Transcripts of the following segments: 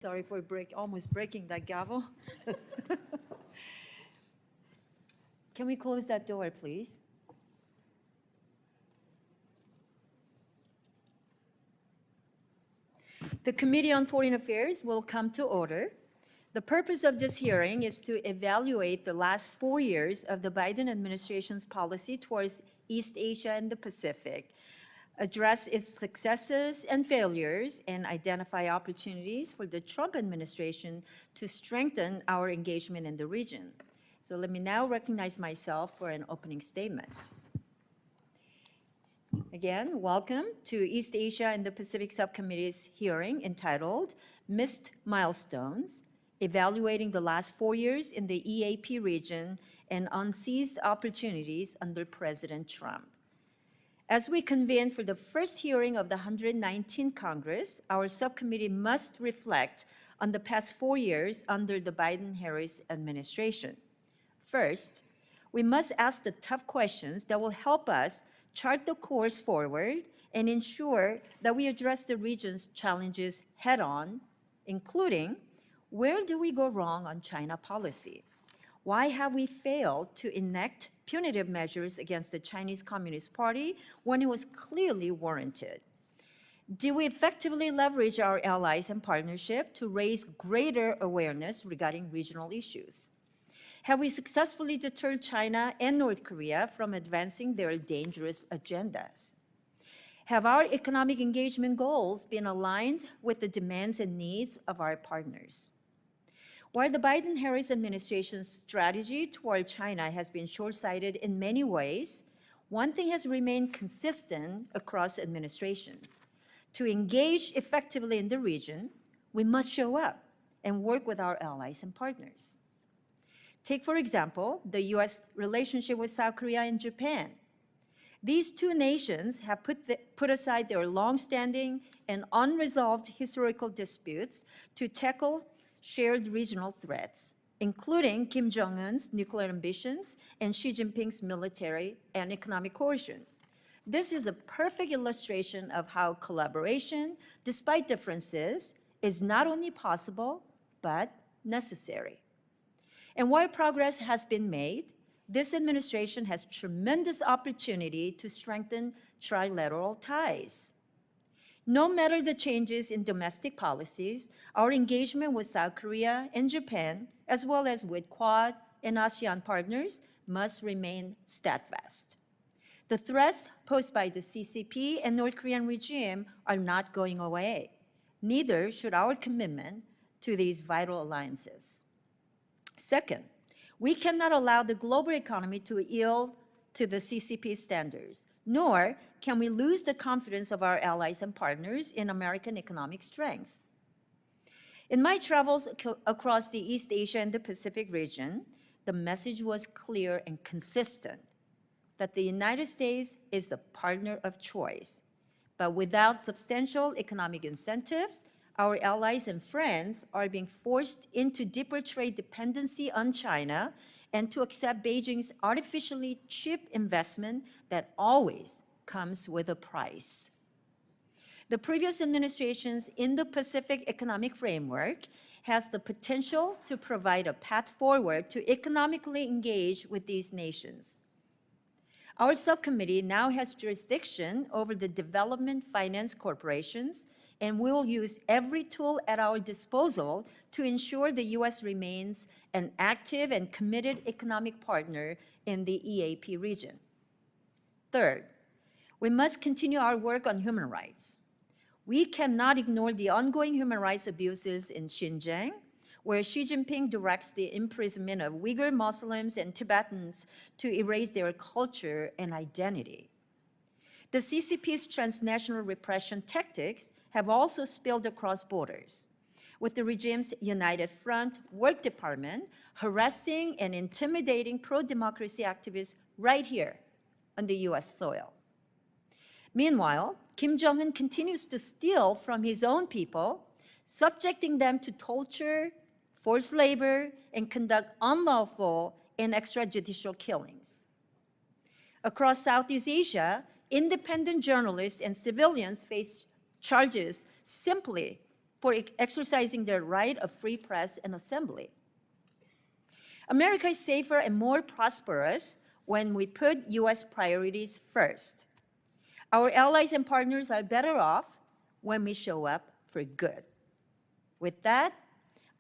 Sorry for almost breaking that gavel. Can we close that door, please? The Committee on Foreign Affairs will come to order. The purpose of this hearing is to evaluate the last 4 years of the Biden administration's policy towards East Asia and the Pacific, address its successes and failures, and identify opportunities for the Trump administration to strengthen our engagement in the region. So let me now recognize myself for an opening statement. Again, welcome to East Asia and the Pacific Subcommittee's hearing entitled Missed Milestones, Evaluating the Last 4 Years in the EAP Region and Unseized Opportunities under President Trump. As we convene for the first hearing of the 119th Congress, our subcommittee must reflect on the past 4 years under the Biden-Harris administration. First, we must ask the tough questions that will help us chart the course forward and ensure that we address the region's challenges head-on, including where do we go wrong on China policy? Why have we failed to enact punitive measures against the Chinese Communist Party when it was clearly warranted? Do we effectively leverage our allies and partnership to raise greater awareness regarding regional issues? Have we successfully deterred China and North Korea from advancing their dangerous agendas? Have our economic engagement goals been aligned with the demands and needs of our partners? While the Biden-Harris administration's strategy toward China has been short-sighted in many ways, one thing has remained consistent across administrations. To engage effectively in the region, we must show up and work with our allies and partners. Take, for example, the U.S. relationship with South Korea and Japan. These two nations have put aside their long-standing and unresolved historical disputes to tackle shared regional threats, including Kim Jong-un's nuclear ambitions and Xi Jinping's military and economic coercion. This is a perfect illustration of how collaboration, despite differences, is not only possible, but necessary. And while progress has been made, this administration has tremendous opportunity to strengthen trilateral ties. No matter the changes in domestic policies, our engagement with South Korea and Japan, as well as with Quad and ASEAN partners, must remain steadfast. The threats posed by the CCP and North Korean regime are not going away. Neither should our commitment to these vital alliances. Second, we cannot allow the global economy to yield to the CCP standards, nor can we lose the confidence of our allies and partners in American economic strength. In my travels across the East Asia and the Pacific region, the message was clear and consistent that the United States is the partner of choice. But without substantial economic incentives, our allies and friends are being forced into deeper trade dependency on China and to accept Beijing's artificially cheap investment that always comes with a price. The previous administration's Indo-Pacific Economic Framework has the potential to provide a path forward to economically engage with these nations. Our subcommittee now has jurisdiction over the development finance corporations, and we will use every tool at our disposal to ensure the U.S. remains an active and committed economic partner in the EAP region. Third, we must continue our work on human rights. We cannot ignore the ongoing human rights abuses in Xinjiang, where Xi Jinping directs the imprisonment of Uyghur Muslims and Tibetans to erase their culture and identity. The CCP's transnational repression tactics have also spilled across borders, with the regime's United Front Work Department harassing and intimidating pro-democracy activists right here on the U.S. soil. Meanwhile, Kim Jong-un continues to steal from his own people, subjecting them to torture, forced labor, and conduct unlawful and extrajudicial killings. Across Southeast Asia, independent journalists and civilians face charges simply for exercising their right of free press and assembly. America is safer and more prosperous when we put U.S. priorities first. Our allies and partners are better off when we show up for good. With that,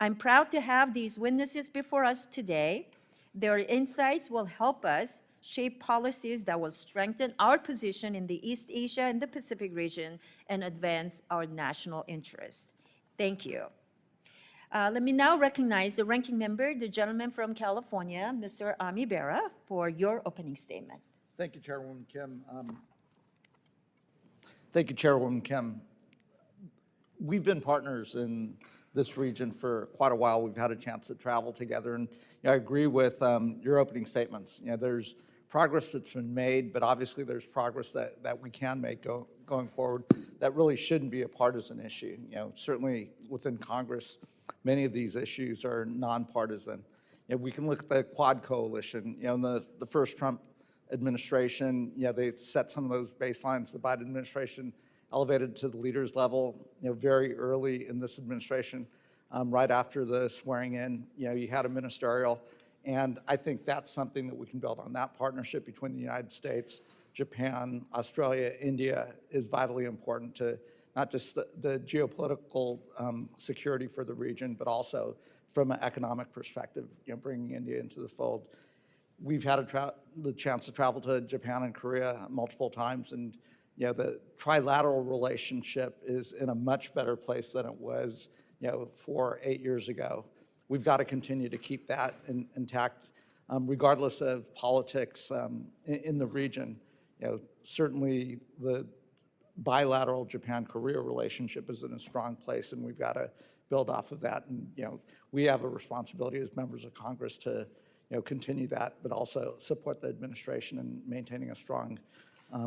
I'm proud to have these witnesses before us today. Their insights will help us shape policies that will strengthen our position in the East Asia and the Pacific region and advance our national interests. Thank you. Let me now recognize the ranking member, the gentleman from California, Mr. Ami Bera, for your opening statement. Thank you, Chairwoman Kim. Thank you, Chairwoman Kim. We've been partners in this region for quite a while. We've had a chance to travel together, and I agree with your opening statements. There's progress that's been made, but obviously there's progress that we can make going forward that really shouldn't be a partisan issue. Certainly within Congress, many of these issues are nonpartisan. We can look at the Quad Coalition. In the first Trump administration, they set some of those baselines. The Biden administration elevated to the leaders level, very early in this administration, right after the swearing in. You had a ministerial, and I think that's something that we can build on. That partnership between the United States, Japan, Australia, India is vitally important to not just the geopolitical security for the region, but also from an economic perspective, bringing India into the fold. We've had the chance to travel to Japan and Korea multiple times, and the trilateral relationship is in a much better place than it was 8 years ago. We've got to continue to keep that intact, regardless of politics in the region. Certainly the bilateral Japan-Korea relationship is in a strong place, and we've got to build off of that. And we have a responsibility as members of Congress to continue that, but also support the administration in maintaining a strong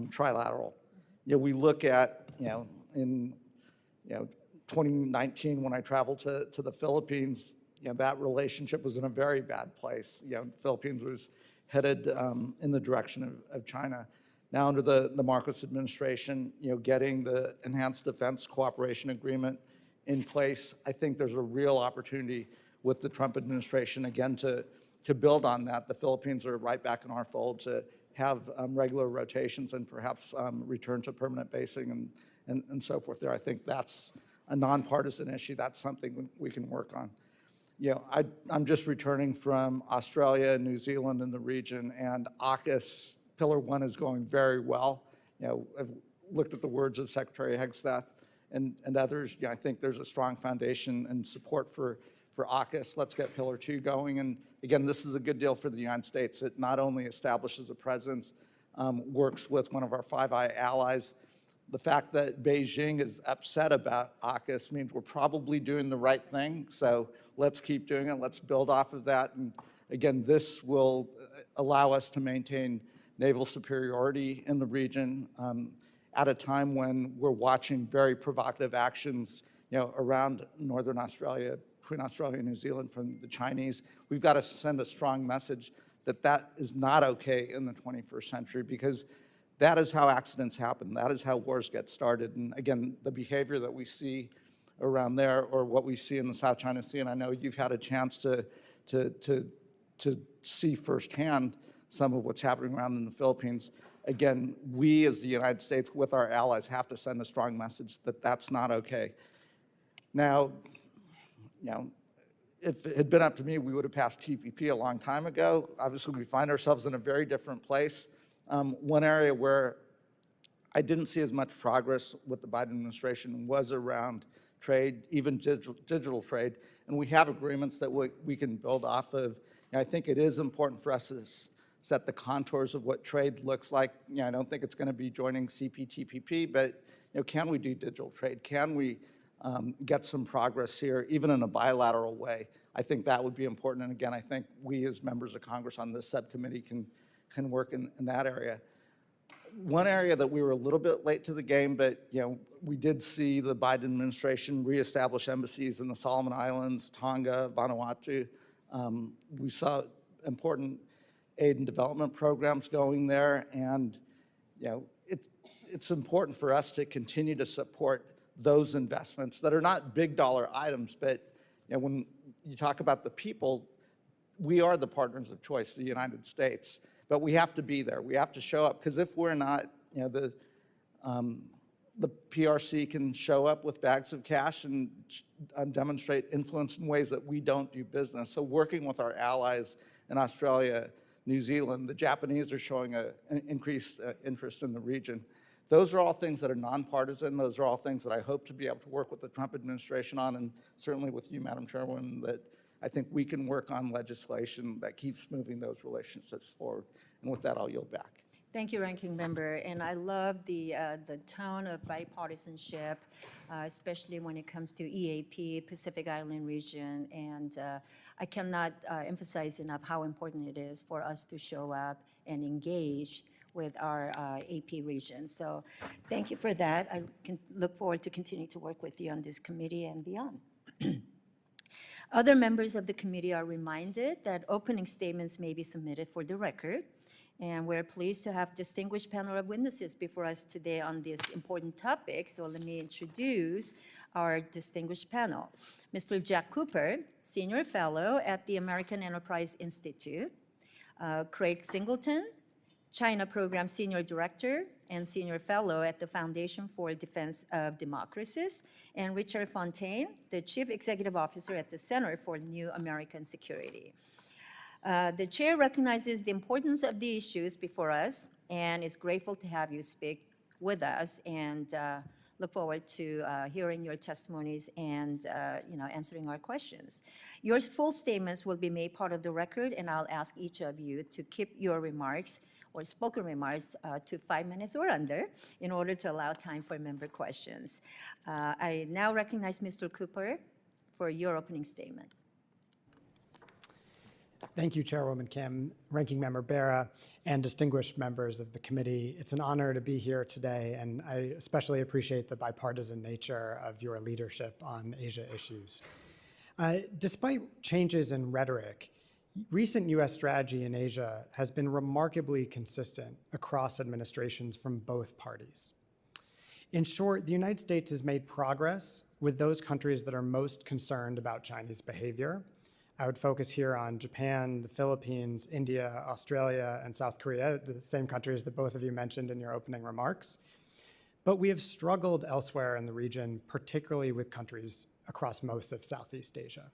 trilateral. We look at in 2019 when I traveled to the Philippines, that relationship was in a very bad place. The Philippines was headed in the direction of China. Now under the Marcos administration, getting the Enhanced Defense Cooperation Agreement in place, I think there's a real opportunity with the Trump administration, again, to build on that. The Philippines are right back in our fold to have regular rotations and perhaps return to permanent basing and so forth there. I think that's a nonpartisan issue. That's something we can work on. I'm just returning from Australia and New Zealand in the region, and AUKUS Pillar 1 is going very well. I've looked at the words of Secretary Hegstath and others. I think there's a strong foundation and support for AUKUS. Let's get Pillar 2 going. And again, this is a good deal for the United States. It not only establishes a presence, works with one of our Five Eyes allies. The fact that Beijing is upset about AUKUS means we're probably doing the right thing. So let's keep doing it. Let's build off of that. And again, this will allow us to maintain naval superiority in the region at a time when we're watching very provocative actions around Northern Australia, between Australia and New Zealand from the Chinese. We've got to send a strong message that that is not okay in the 21st century, because that is how accidents happen. That is how wars get started. And again, the behavior that we see around there, or what we see in the South China Sea, and I know you've had a chance to see firsthand some of what's happening around in the Philippines. Again, we as the United States with our allies have to send a strong message that that's not okay. Now, if it had been up to me, we would have passed TPP a long time ago. Obviously, we find ourselves in a very different place. One area where I didn't see as much progress with the Biden administration was around trade, even digital trade. And we have agreements that we can build off of. I think it is important for us to set the contours of what trade looks like. I don't think it's going to be joining CPTPP, but can we do digital trade? Can we get some progress here, even in a bilateral way? I think that would be important. And again, I think we as members of Congress on this subcommittee can work in that area. One area that we were a little bit late to the game, but we did see the Biden administration reestablish embassies in the Solomon Islands, Tonga, Vanuatu. We saw important aid and development programs going there, and it's important for us to continue to support those investments that are not big dollar items, but when you talk about the people, we are the partners of choice, the United States, but we have to be there. We have to show up, because if we're not, the PRC can show up with bags of cash and demonstrate influence in ways that we don't do business. So working with our allies in Australia, New Zealand, the Japanese are showing an increased interest in the region. Those are all things that are nonpartisan. Those are all things that I hope to be able to work with the Trump administration on, and certainly with you, Madam Chairwoman, that I think we can work on legislation that keeps moving those relationships forward. And with that, I'll yield back. Thank you, Ranking Member. And I love the tone of bipartisanship, especially when it comes to EAP, Pacific Island region. And I cannot emphasize enough how important it is for us to show up and engage with our AP region. So thank you for that. I can look forward to continuing to work with you on this committee and beyond. Other members of the committee are reminded that opening statements may be submitted for the record. And we're pleased to have distinguished panel of witnesses before us today on this important topic. So let me introduce our distinguished panel. Mr. Jack Cooper, Senior Fellow at the American Enterprise Institute. Craig Singleton, China Program Senior Director and Senior Fellow at the Foundation for Defense of Democracies. And Richard Fontaine, the Chief Executive Officer at the Center for New American Security. The chair recognizes the importance of the issues before us and is grateful to have you speak with us, and look forward to hearing your testimonies and answering our questions. Your full statements will be made part of the record, and I'll ask each of you to keep your remarks or spoken remarks to 5 minutes or under in order to allow time for member questions. I now recognize Mr. Cooper for your opening statement. Thank you, Chairwoman Kim, Ranking Member Bera, and distinguished members of the committee. It's an honor to be here today, and I especially appreciate the bipartisan nature of your leadership on Asia issues. Despite changes in rhetoric, recent U.S. strategy in Asia has been remarkably consistent across administrations from both parties. In short, the United States has made progress with those countries that are most concerned about Chinese behavior. I would focus here on Japan, the Philippines, India, Australia, and South Korea, the same countries that both of you mentioned in your opening remarks. But we have struggled elsewhere in the region, particularly with countries across most of Southeast Asia.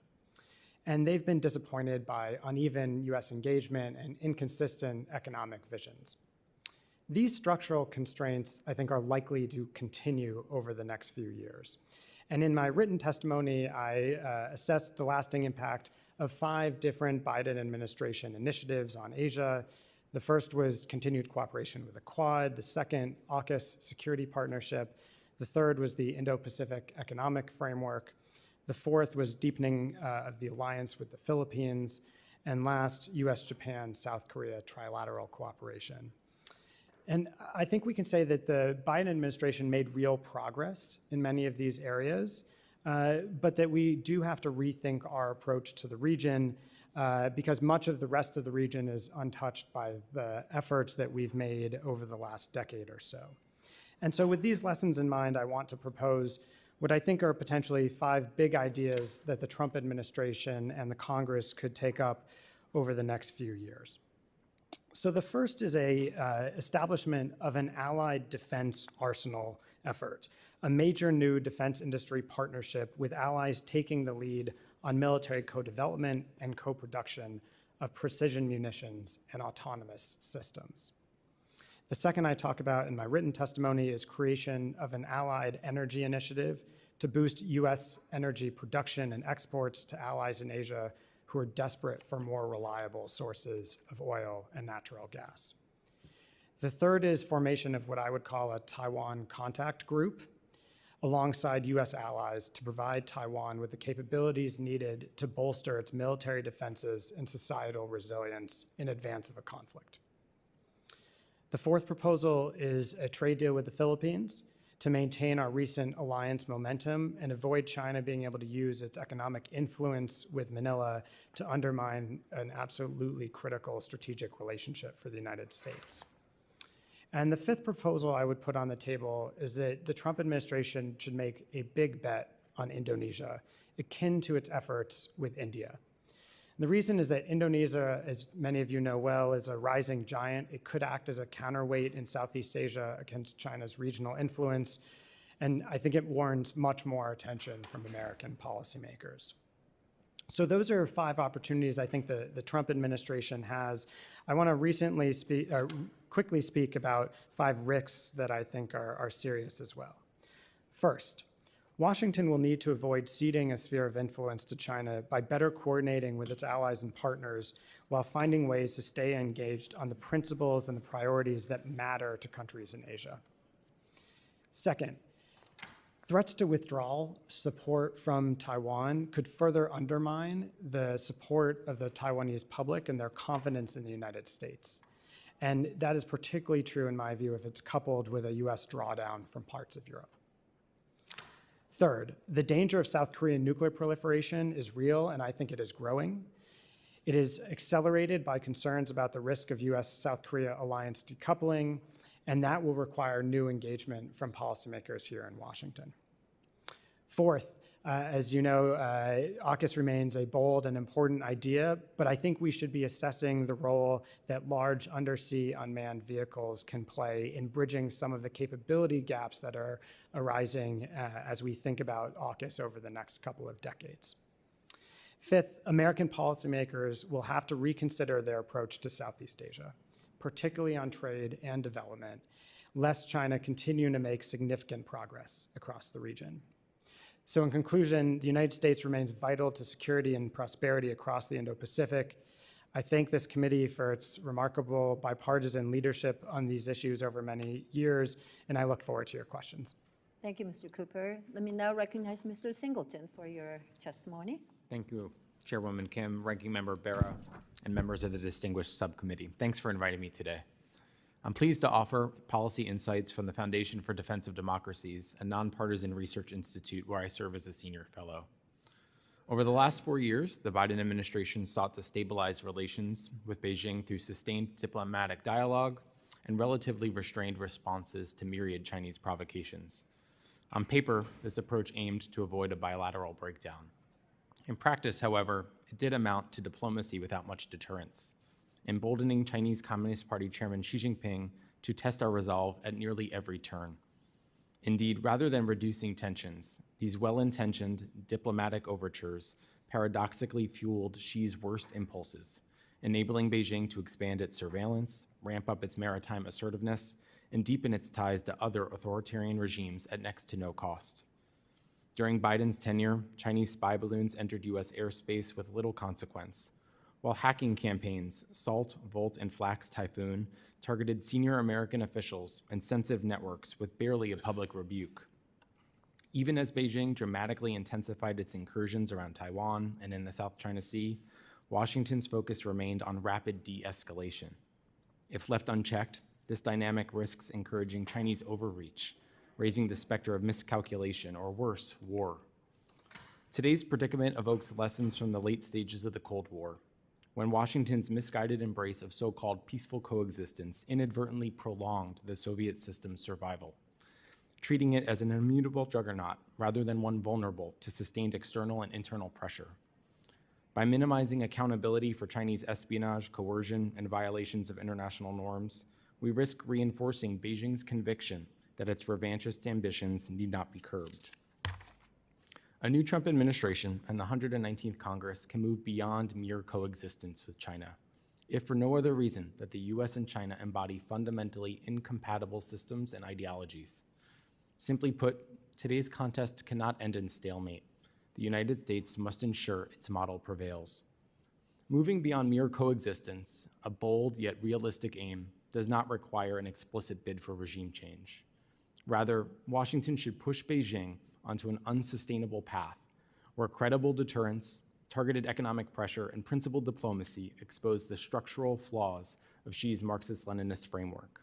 And they've been disappointed by uneven U.S. engagement and inconsistent economic visions. These structural constraints, I think, are likely to continue over the next few years. And in my written testimony, I assessed the lasting impact of 5 different Biden administration initiatives on Asia. The first was continued cooperation with the Quad, the second, AUKUS security partnership, the third was the Indo-Pacific Economic Framework, the fourth was deepening of the alliance with the Philippines, and last, US-Japan, South Korea trilateral cooperation. And I think we can say that the Biden administration made real progress in many of these areas, but that we do have to rethink our approach to the region because much of the rest of the region is untouched by the efforts that we've made over the last decade or so. And so with these lessons in mind, I want to propose what I think are potentially 5 big ideas that the Trump administration and the Congress could take up over the next few years. So the first is a establishment of an allied defense arsenal effort, a major new defense industry partnership with allies taking the lead on military co-development and co-production of precision munitions and autonomous systems. The second I talk about in my written testimony is creation of an allied energy initiative to boost U.S. energy production and exports to allies in Asia who are desperate for more reliable sources of oil and natural gas. The third is formation of what I would call a Taiwan contact group alongside U.S. allies to provide Taiwan with the capabilities needed to bolster its military defenses and societal resilience in advance of a conflict. The fourth proposal is a trade deal with the Philippines to maintain our recent alliance momentum and avoid China being able to use its economic influence with Manila to undermine an absolutely critical strategic relationship for the United States. And the fifth proposal I would put on the table is that the Trump administration should make a big bet on Indonesia, akin to its efforts with India. And the reason is that Indonesia, as many of you know well, is a rising giant. It could act as a counterweight in Southeast Asia against China's regional influence, and I think it warrants much more attention from American policymakers. So those are 5 opportunities I think the Trump administration has. I want to quickly speak about 5 risks that I think are serious as well. First, Washington will need to avoid ceding a sphere of influence to China by better coordinating with its allies and partners while finding ways to stay engaged on the principles and the priorities that matter to countries in Asia. Second, threats to withdrawal support from Taiwan could further undermine the support of the Taiwanese public and their confidence in the United States. And that is particularly true, in my view, if it's coupled with a US drawdown from parts of Europe. Third, the danger of South Korean nuclear proliferation is real, and I think it is growing. It is accelerated by concerns about the risk of US-South Korea alliance decoupling, and that will require new engagement from policymakers here in Washington. Fourth, as you know, AUKUS remains a bold and important idea, but I think we should be assessing the role that large undersea unmanned vehicles can play in bridging some of the capability gaps that are arising as we think about AUKUS over the next couple of decades. Fifth, American policymakers will have to reconsider their approach to Southeast Asia, particularly on trade and development, lest China continue to make significant progress across the region. So in conclusion, the United States remains vital to security and prosperity across the Indo-Pacific. I thank this committee for its remarkable bipartisan leadership on these issues over many years, and I look forward to your questions. Thank you, Mr. Cooper. Let me now recognize Mr. Singleton for your testimony. Thank you, Chairwoman Kim, Ranking Member Bera, and members of the distinguished subcommittee. Thanks for inviting me today. I'm pleased to offer policy insights from the Foundation for Defense of Democracies, a nonpartisan research institute where I serve as a senior fellow. Over the last 4 years, the Biden administration sought to stabilize relations with Beijing through sustained diplomatic dialogue and relatively restrained responses to myriad Chinese provocations. On paper, this approach aimed to avoid a bilateral breakdown. In practice, however, it did amount to diplomacy without much deterrence, emboldening Chinese Communist Party Chairman Xi Jinping to test our resolve at nearly every turn. Indeed, rather than reducing tensions, these well-intentioned diplomatic overtures paradoxically fueled Xi's worst impulses, enabling Beijing to expand its surveillance, ramp up its maritime assertiveness, and deepen its ties to other authoritarian regimes at next to no cost. During Biden's tenure, Chinese spy balloons entered US airspace with little consequence, while hacking campaigns, Salt, Volt, and Flax Typhoon, targeted senior American officials and sensitive networks with barely a public rebuke. Even as Beijing dramatically intensified its incursions around Taiwan and in the South China Sea, Washington's focus remained on rapid de-escalation. If left unchecked, this dynamic risks encouraging Chinese overreach, raising the specter of miscalculation or worse, war. Today's predicament evokes lessons from the late stages of the Cold War, when Washington's misguided embrace of so-called peaceful coexistence inadvertently prolonged the Soviet system's survival, treating it as an immutable juggernaut rather than one vulnerable to sustained external and internal pressure. By minimizing accountability for Chinese espionage, coercion, and violations of international norms, we risk reinforcing Beijing's conviction that its revanchist ambitions need not be curbed. A new Trump administration and the 119th Congress can move beyond mere coexistence with China, if for no other reason that the US and China embody fundamentally incompatible systems and ideologies. Simply put, today's contest cannot end in stalemate. The United States must ensure its model prevails. Moving beyond mere coexistence, a bold yet realistic aim, does not require an explicit bid for regime change. Rather, Washington should push Beijing onto an unsustainable path where credible deterrence, targeted economic pressure, and principled diplomacy expose the structural flaws of Xi's Marxist-Leninist framework.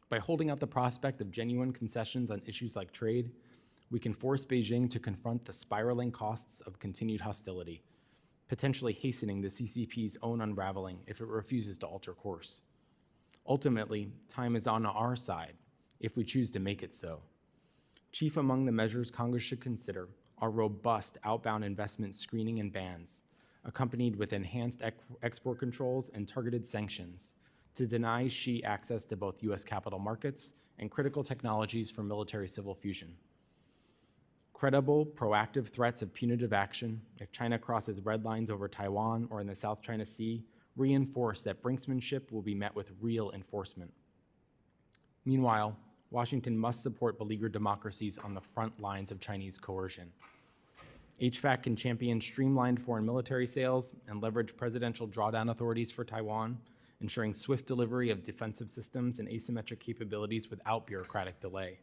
By holding out the prospect of genuine concessions on issues like trade, we can force Beijing to confront the spiraling costs of continued hostility, potentially hastening the CCP's own unraveling if it refuses to alter course. Ultimately, time is on our side if we choose to make it so. Chief among the measures Congress should consider are robust outbound investment screening and bans, accompanied with enhanced export controls and targeted sanctions to deny Xi access to both U.S. capital markets and critical technologies for military-civil fusion. Credible, proactive threats of punitive action if China crosses red lines over Taiwan or in the South China Sea reinforce that brinksmanship will be met with real enforcement. Meanwhile, Washington must support beleaguered democracies on the front lines of Chinese coercion. HVAC can champion streamlined foreign military sales and leverage presidential drawdown authorities for Taiwan, ensuring swift delivery of defensive systems and asymmetric capabilities without bureaucratic delay.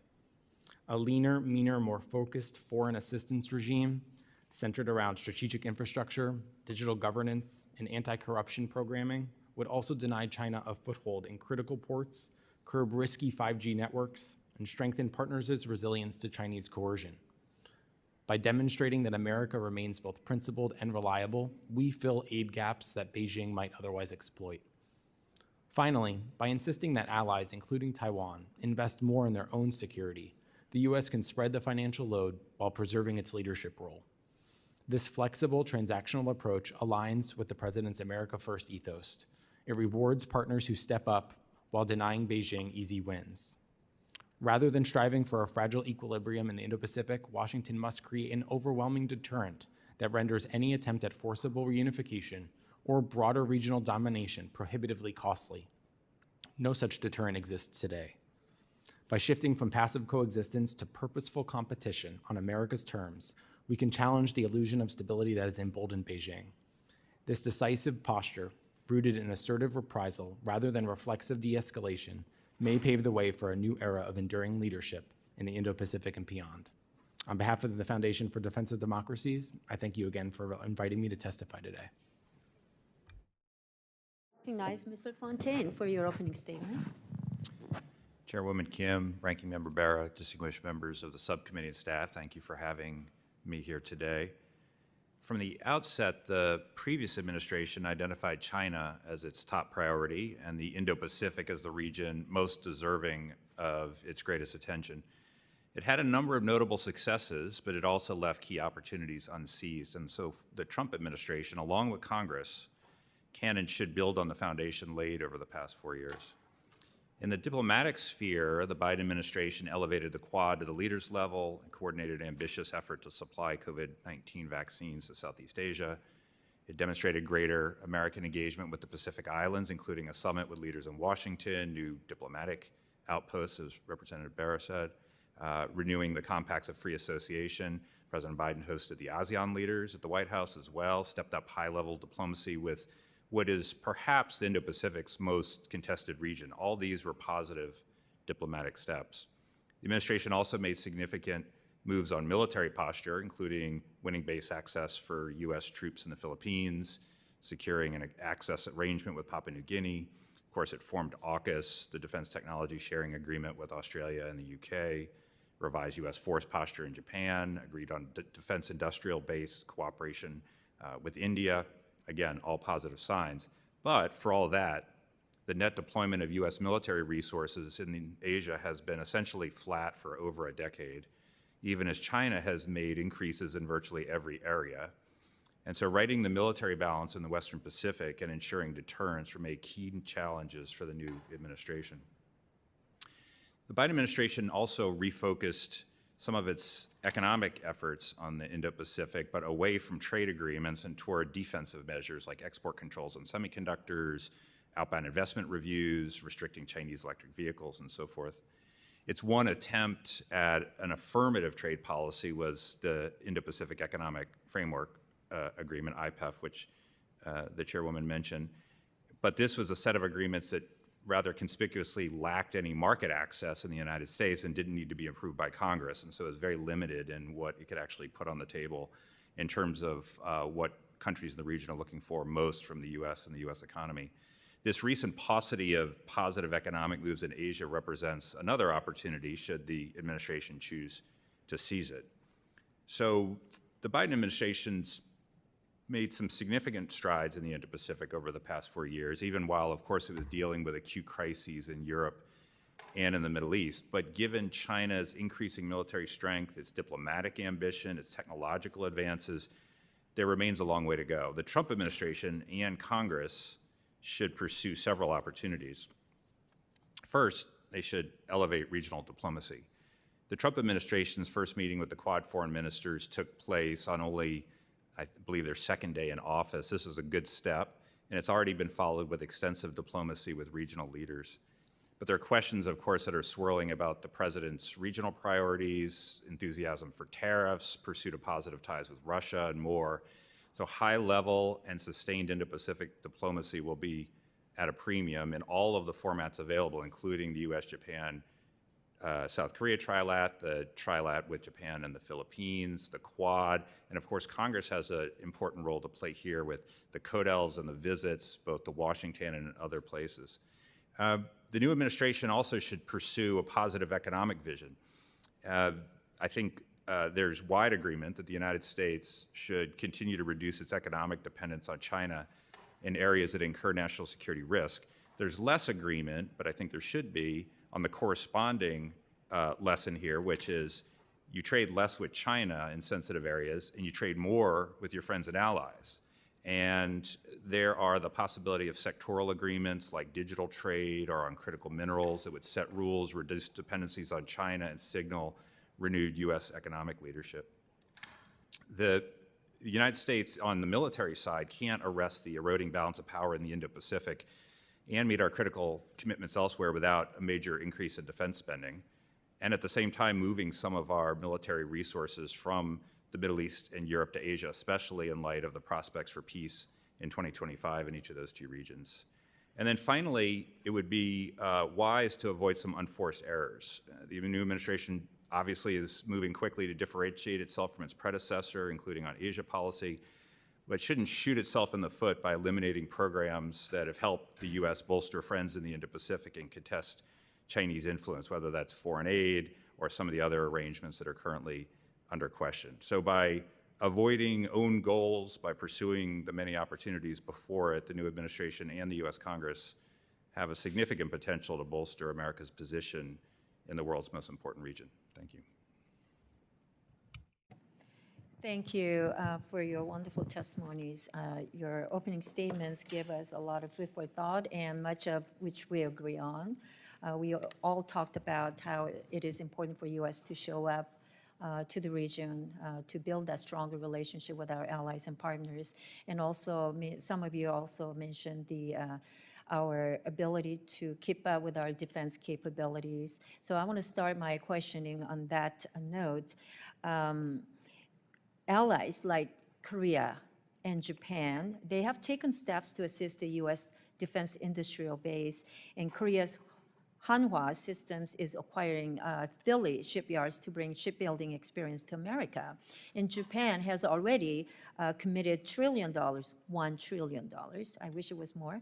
A leaner, meaner, more focused foreign assistance regime centered around strategic infrastructure, digital governance, and anti-corruption programming would also deny China a foothold in critical ports, curb risky 5G networks, and strengthen partners' resilience to Chinese coercion. By demonstrating that America remains both principled and reliable, we fill aid gaps that Beijing might otherwise exploit. Finally, by insisting that allies, including Taiwan, invest more in their own security, the U.S. can spread the financial load while preserving its leadership role. This flexible transactional approach aligns with the President's America First ethos. It rewards partners who step up while denying Beijing easy wins. Rather than striving for a fragile equilibrium in the Indo-Pacific, Washington must create an overwhelming deterrent that renders any attempt at forcible reunification or broader regional domination prohibitively costly. No such deterrent exists today. By shifting from passive coexistence to purposeful competition on America's terms, we can challenge the illusion of stability that has emboldened Beijing. This decisive posture, rooted in assertive reprisal rather than reflexive de-escalation, may pave the way for a new era of enduring leadership in the Indo-Pacific and beyond. On behalf of the Foundation for Defense of Democracies, I thank you again for inviting me to testify today. Recognize Mr. Fontaine for your opening statement. Chairwoman Kim, Ranking Member Barra, distinguished members of the subcommittee and staff, thank you for having me here today. From the outset, the previous administration identified China as its top priority and the Indo-Pacific as the region most deserving of its greatest attention. It had a number of notable successes, but it also left key opportunities unseized. And so the Trump administration, along with Congress, can and should build on the foundation laid over the past 4 years. In the diplomatic sphere, the Biden administration elevated the Quad to the leaders level and coordinated an ambitious effort to supply COVID-19 vaccines to Southeast Asia. It demonstrated greater American engagement with the Pacific Islands, including a summit with leaders in Washington, new diplomatic outposts, as Representative Barra said, renewing the compacts of free association. President Biden hosted the ASEAN leaders at the White House as well, stepped up high-level diplomacy with what is perhaps the Indo-Pacific's most contested region. All these were positive diplomatic steps. The administration also made significant moves on military posture, including winning base access for U.S. troops in the Philippines, securing an access arrangement with Papua New Guinea. Of course, it formed AUKUS, the Defense Technology Sharing Agreement with Australia and the UK, revised U.S. force posture in Japan, agreed on defense industrial base cooperation with India. Again, all positive signs. But for all that, the net deployment of U.S. military resources in Asia has been essentially flat for over a decade, even as China has made increases in virtually every area. And so righting the military balance in the Western Pacific and ensuring deterrence remain key challenges for the new administration. The Biden administration also refocused some of its economic efforts on the Indo-Pacific, but away from trade agreements and toward defensive measures like export controls on semiconductors, outbound investment reviews, restricting Chinese electric vehicles, and so forth. Its one attempt at an affirmative trade policy was the Indo-Pacific Economic Framework Agreement, IPEF, which the chairwoman mentioned. But this was a set of agreements that rather conspicuously lacked any market access in the United States and didn't need to be approved by Congress. And so it was very limited in what it could actually put on the table in terms of what countries in the region are looking for most from the US and the US economy. This recent paucity of positive economic moves in Asia represents another opportunity should the administration choose to seize it. So the Biden administration's made some significant strides in the Indo-Pacific over the past 4 years, even while, of course, it was dealing with acute crises in Europe and in the Middle East. But given China's increasing military strength, its diplomatic ambition, its technological advances, there remains a long way to go. The Trump administration and Congress should pursue several opportunities. First, they should elevate regional diplomacy. The Trump administration's first meeting with the Quad foreign ministers took place on only, I believe, their second day in office. This was a good step, and it's already been followed with extensive diplomacy with regional leaders. But there are questions, of course, that are swirling about the president's regional priorities, enthusiasm for tariffs, pursuit of positive ties with Russia, and more. So high-level and sustained Indo-Pacific diplomacy will be at a premium in all of the formats available, including the U.S., Japan, South Korea trilat, the trilat with Japan and the Philippines, the Quad, and of course Congress has an important role to play here with the CODELs and the visits, both to Washington and other places. The new administration also should pursue a positive economic vision. I think there's wide agreement that the United States should continue to reduce its economic dependence on China in areas that incur national security risk. There's less agreement, but I think there should be, on the corresponding lesson here, which is you trade less with China in sensitive areas and you trade more with your friends and allies. And there are the possibility of sectoral agreements like digital trade or on critical minerals that would set rules, reduce dependencies on China, and signal renewed U.S. economic leadership. The United States on the military side can't arrest the eroding balance of power in the Indo-Pacific and meet our critical commitments elsewhere without a major increase in defense spending, and at the same time moving some of our military resources from the Middle East and Europe to Asia, especially in light of the prospects for peace in 2025 in each of those two regions. And then finally, it would be wise to avoid some unforced errors. The new administration obviously is moving quickly to differentiate itself from its predecessor, including on Asia policy, but shouldn't shoot itself in the foot by eliminating programs that have helped the U.S. bolster friends in the Indo-Pacific and contest Chinese influence, whether that's foreign aid or some of the other arrangements that are currently under question. So by avoiding own goals, by pursuing the many opportunities before it, the new administration and the U.S. Congress have a significant potential to bolster America's position in the world's most important region. Thank you. Thank you for your wonderful testimonies. Your opening statements give us a lot of food for thought, and much of which we agree on. We all talked about how it is important for U.S. to show up to the region, to build that stronger relationship with our allies and partners. And also, some of you also mentioned our ability to keep up with our defense capabilities. So I want to start my questioning on that note. Allies like Korea and Japan, they have taken steps to assist the U.S. defense industrial base, and Korea's Hanwha Systems is acquiring Philly shipyards to bring shipbuilding experience to America. And Japan has already committed $1 trillion, I wish it was more,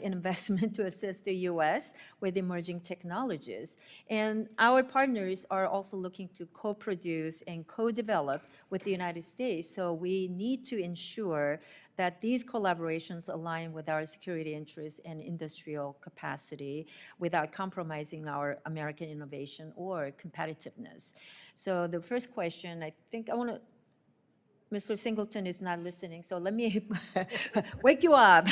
in investment to assist the U.S. with emerging technologies. And our partners are also looking to co-produce and co-develop with the United States. So we need to ensure that these collaborations align with our security interests and industrial capacity without compromising our American innovation or competitiveness. So the first question, I think I want to, Mr. Singleton is not listening, so let me wake you up.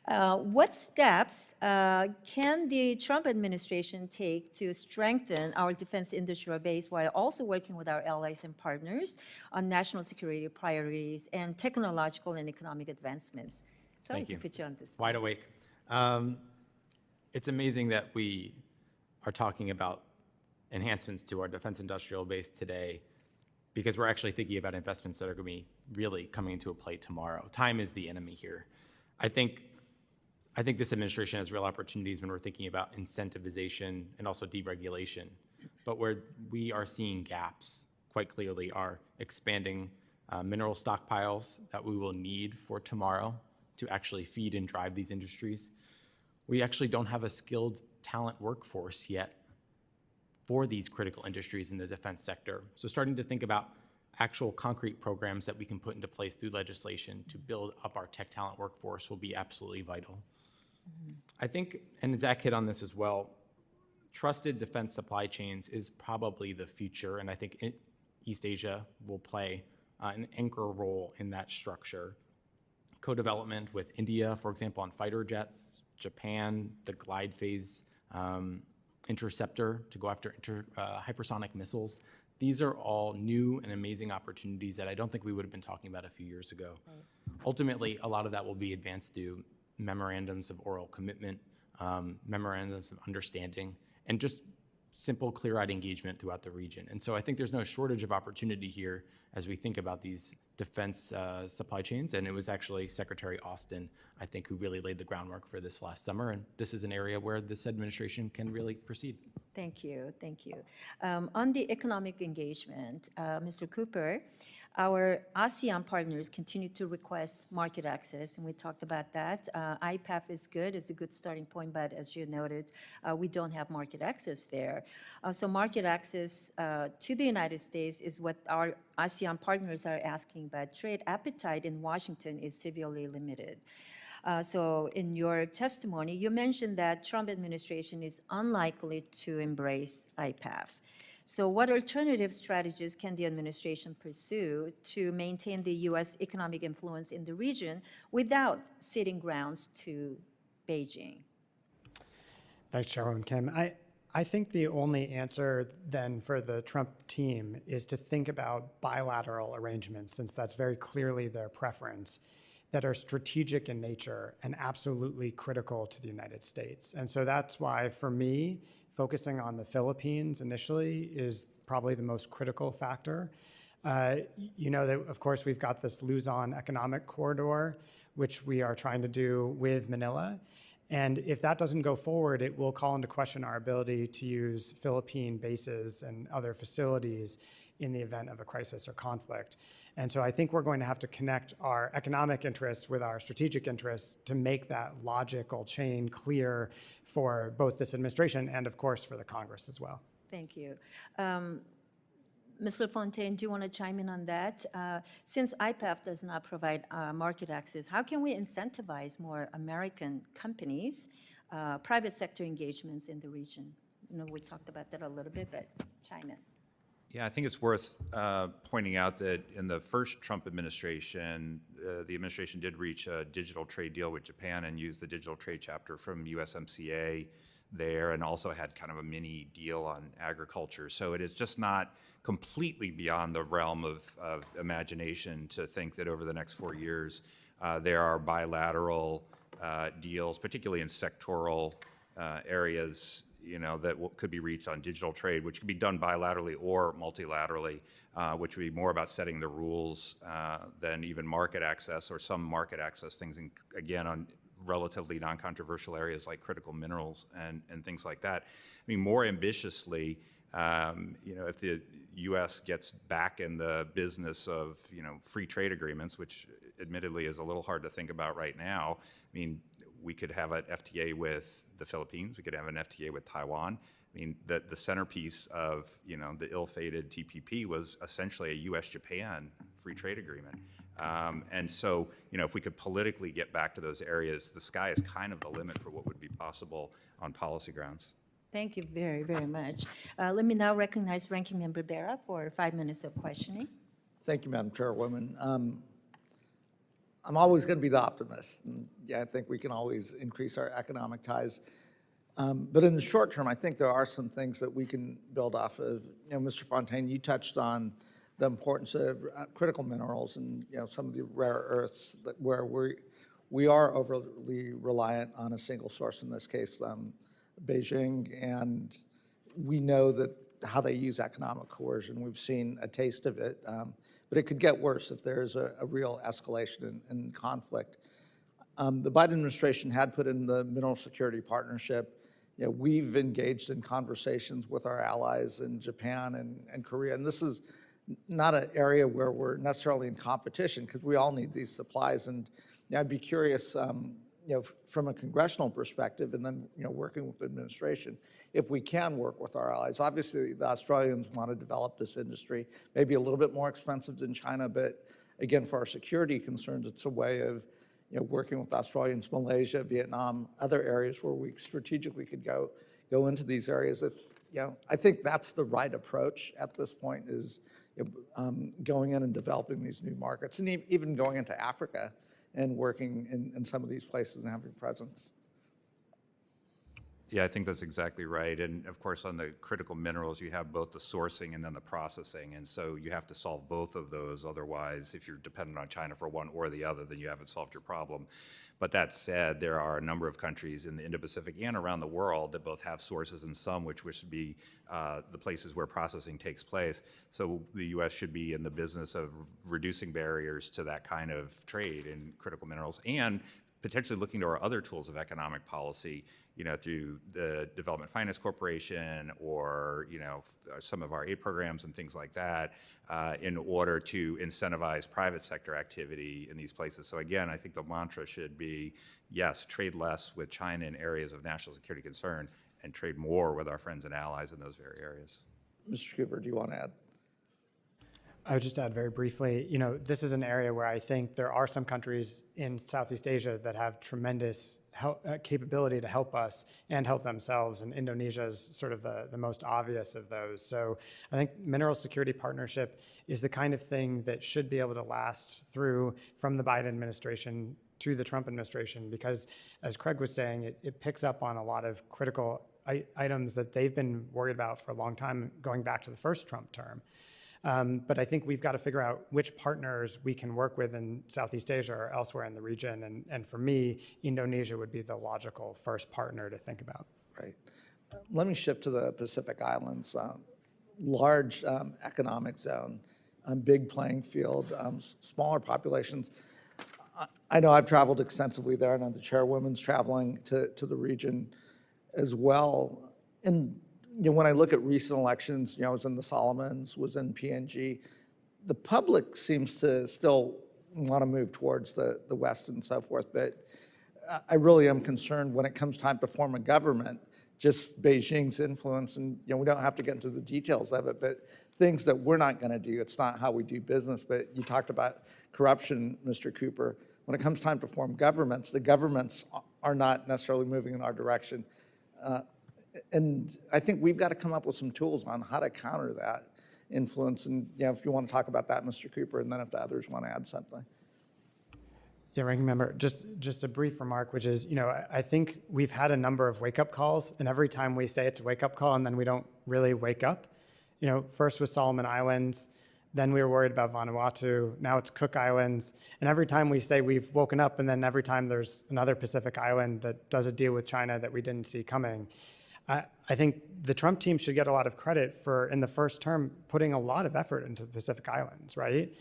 What steps can the Trump administration take to strengthen our defense industrial base while also working with our allies and partners on national security priorities and technological and economic advancements? Sorry Thank you. to put you on this. Wide awake. It's amazing that we are talking about enhancements to our defense industrial base today because we're actually thinking about investments that are going to be really coming into a play tomorrow. Time is the enemy here. I think this administration has real opportunities when we're thinking about incentivization and also deregulation. But where we are seeing gaps quite clearly are expanding mineral stockpiles that we will need for tomorrow to actually feed and drive these industries. We actually don't have a skilled talent workforce yet for these critical industries in the defense sector. So starting to think about actual concrete programs that we can put into place through legislation to build up our tech talent workforce will be absolutely vital. I think, and Zack hit on this as well, trusted defense supply chains is probably the future, and I think East Asia will play an anchor role in that structure. Co-development with India, for example, on fighter jets, Japan, the glide phase interceptor to go after hypersonic missiles. These are all new and amazing opportunities that I don't think we would have been talking about a few years ago. Right. Ultimately, a lot of that will be advanced through memorandums of oral commitment, memorandums of understanding, and just simple, clear-eyed engagement throughout the region. And so I think there's no shortage of opportunity here as we think about these defense supply chains. And it was actually Secretary Austin, I think, who really laid the groundwork for this last summer. And this is an area where this administration can really proceed. Thank you, thank you. On the economic engagement, Mr. Cooper, our ASEAN partners continue to request market access, and we talked about that. IPAF is good, it's a good starting point, but as you noted, we don't have market access there. So market access to the United States is what our ASEAN partners are asking, but trade appetite in Washington is severely limited. So in your testimony, you mentioned that Trump administration is unlikely to embrace IPAF. So what alternative strategies can the administration pursue to maintain the U.S. economic influence in the region without ceding grounds to Beijing? Thanks, Chairwoman Kim. I think the only answer then for the Trump team is to think about bilateral arrangements, since that's very clearly their preference, that are strategic in nature and absolutely critical to the United States. And so that's why, for me, focusing on the Philippines initially is probably the most critical factor. You know that, of course, we've got this Luzon economic corridor, which we are trying to do with Manila. And if that doesn't go forward, it will call into question our ability to use Philippine bases and other facilities in the event of a crisis or conflict. And so I think we're going to have to connect our economic interests with our strategic interests to make that logical chain clear for both this administration and, of course, for the Congress as well. Thank you. Mr. Fontaine, do you want to chime in on that? Since IPAF does not provide market access, how can we incentivize more American companies, private sector engagements in the region? You know, we talked about that a little bit, but chime in. Yeah, I think it's worth pointing out that in the first Trump administration, the administration did reach a digital trade deal with Japan and used the digital trade chapter from USMCA there, and also had kind of a mini deal on agriculture. So it is just not completely beyond the realm of imagination to think that over the next 4 years, there are bilateral deals, particularly in sectoral areas, you know, that could be reached on digital trade, which could be done bilaterally or multilaterally, which would be more about setting the rules than even market access or some market access things, again, on relatively non-controversial areas like critical minerals and things like that. I mean, more ambitiously, you know, if the U.S. gets back in the business of, you know, free trade agreements, which admittedly is a little hard to think about right now, I mean, we could have an FTA with the Philippines. We could have an FTA with Taiwan. I mean, the centerpiece of, you know, the ill-fated TPP was essentially a U.S.-Japan free trade agreement. And so, you know, if we could politically get back to those areas, the sky is kind of the limit for what would be possible on policy grounds. Thank you very, very much. Let me now recognize Ranking Member Bera for 5 minutes of questioning. Thank you, Madam Chairwoman. I'm always going to be the optimist. And yeah, I think we can always increase our economic ties. But in the short term, I think there are some things that we can build off of. You know, Mr. Fontaine, you touched on the importance of critical minerals and, you know, some of the rare earths that where we are overly reliant on a single source, in this case, Beijing. And we know that how they use economic coercion. We've seen a taste of it. But it could get worse if there's a real escalation in conflict. The Biden administration had put in the Mineral Security Partnership. You know, we've engaged in conversations with our allies in Japan and Korea. And this is not an area where we're necessarily in competition, because we all need these supplies. And you know, I'd be curious, you from a congressional perspective, and then, working with the administration, if we can work with our allies. Obviously, the Australians want to develop this industry, maybe a little bit more expensive than China, but again, for our security concerns, it's a way of, working with Australians, Malaysia, Vietnam, other areas where we strategically could go into these areas. If, I think that's the right approach at this point, is going in and developing these new markets, and even going into Africa and working in some of these places and having presence. Yeah, I think that's exactly right. And of course, on the critical minerals, you have both the sourcing and then the processing. And so you have to solve both of those. Otherwise, if you're dependent on China for one or the other, then you haven't solved your problem. But that said, there are a number of countries in the Indo-Pacific and around the world that both have sources and some which should be the places where processing takes place. So the U.S. should be in the business of reducing barriers to that kind of trade in critical minerals, and potentially looking to our other tools of economic policy, through the Development Finance Corporation or, some of our aid programs and things like that, in order to incentivize private sector activity in these places. So again, I think the mantra should be, yes, trade less with China in areas of national security concern, and trade more with our friends and allies in those very areas. Mr. Cooper, do you want to add? I would just add very briefly, this is an area where I think there are some countries in Southeast Asia that have tremendous capability to help us and help themselves, and Indonesia is sort of the most obvious of those. So I think mineral security partnership is the kind of thing that should be able to last through from the Biden administration to the Trump administration, because as Craig was saying, it picks up on a lot of critical items that they've been worried about for a long time, going back to the first Trump term. But I think we've got to figure out which partners we can work with in Southeast Asia or elsewhere in the region. And for me, Indonesia would be the logical first partner to think about. Right. Let me shift to the Pacific Islands. Large economic zone, big playing field, smaller populations. I know I've traveled extensively there. I know the chairwoman's traveling to the region as well. And when I look at recent elections, I was in the Solomons, was in PNG, the public seems to still want to move towards the West and so forth, but I really am concerned when it comes time to form a government, just Beijing's influence, and we don't have to get into the details of it, but things that we're not going to do. It's not how we do business, but you talked about corruption, Mr. Cooper. When it comes time to form governments, the governments are not necessarily moving in our direction. And I think we've got to come up with some tools on how to counter that influence. And if you want to talk about that, Mr. Cooper, and then if the others want to add something. Yeah, Ranking Member, just a brief remark, which is, I think we've had a number of wake-up calls, and every time we say it's a wake-up call and then we don't really wake up. First with Solomon Islands, then we were worried about Vanuatu, now it's Cook Islands, and every time we say we've woken up, and then every time there's another Pacific island that does a deal with China that we didn't see coming. I think the Trump team should get a lot of credit for, in the first term, putting a lot of effort into the Pacific Islands, right?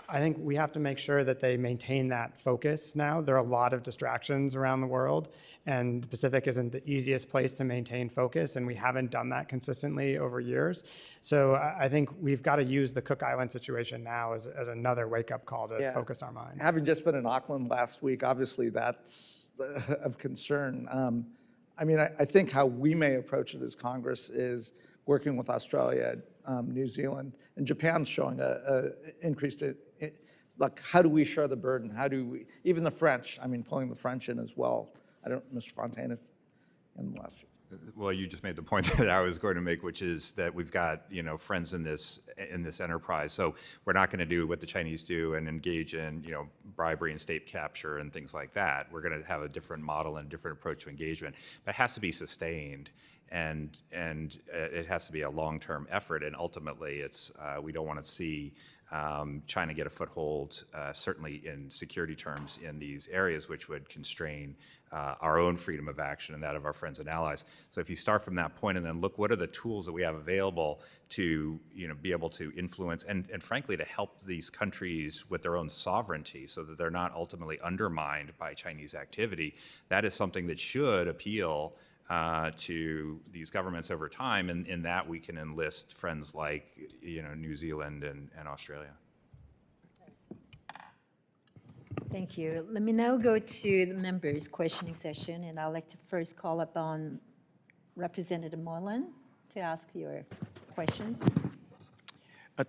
I think we have to make sure that they maintain that focus now. There are a lot of distractions around the world, and the Pacific isn't the easiest place to maintain focus, and we haven't done that consistently over years. So I think we've got to use the Cook Island situation now as another wake-up call to focus our minds. Having just been in Auckland last week, obviously that's of concern. I think how we may approach it as Congress is working with Australia, New Zealand, and Japan's showing a increased, like, how do we share the burden? How do we, even the French, pulling the French in as well. I don't, Mr. Fontaine, if in the last few. Well, you just made the point that I was going to make, which is that we've got friends in this enterprise. So we're not going to do what the Chinese do and engage in bribery and state capture and things like that. We're going to have a different model and a different approach to engagement. But it has to be sustained, and it has to be a long-term effort. And ultimately, it's we don't want to see China get a foothold, certainly in security terms, in these areas, which would constrain our own freedom of action and that of our friends and allies. So if you start from that point and then look what are the tools that we have available to be able to influence and frankly to help these countries with their own sovereignty so that they're not ultimately undermined by Chinese activity, that is something that should appeal to these governments over time, and in that we can enlist friends like New Zealand and Australia. Thank you. Let me now go to the members' questioning session, and I'd like to first call upon Representative Moreland to ask your questions.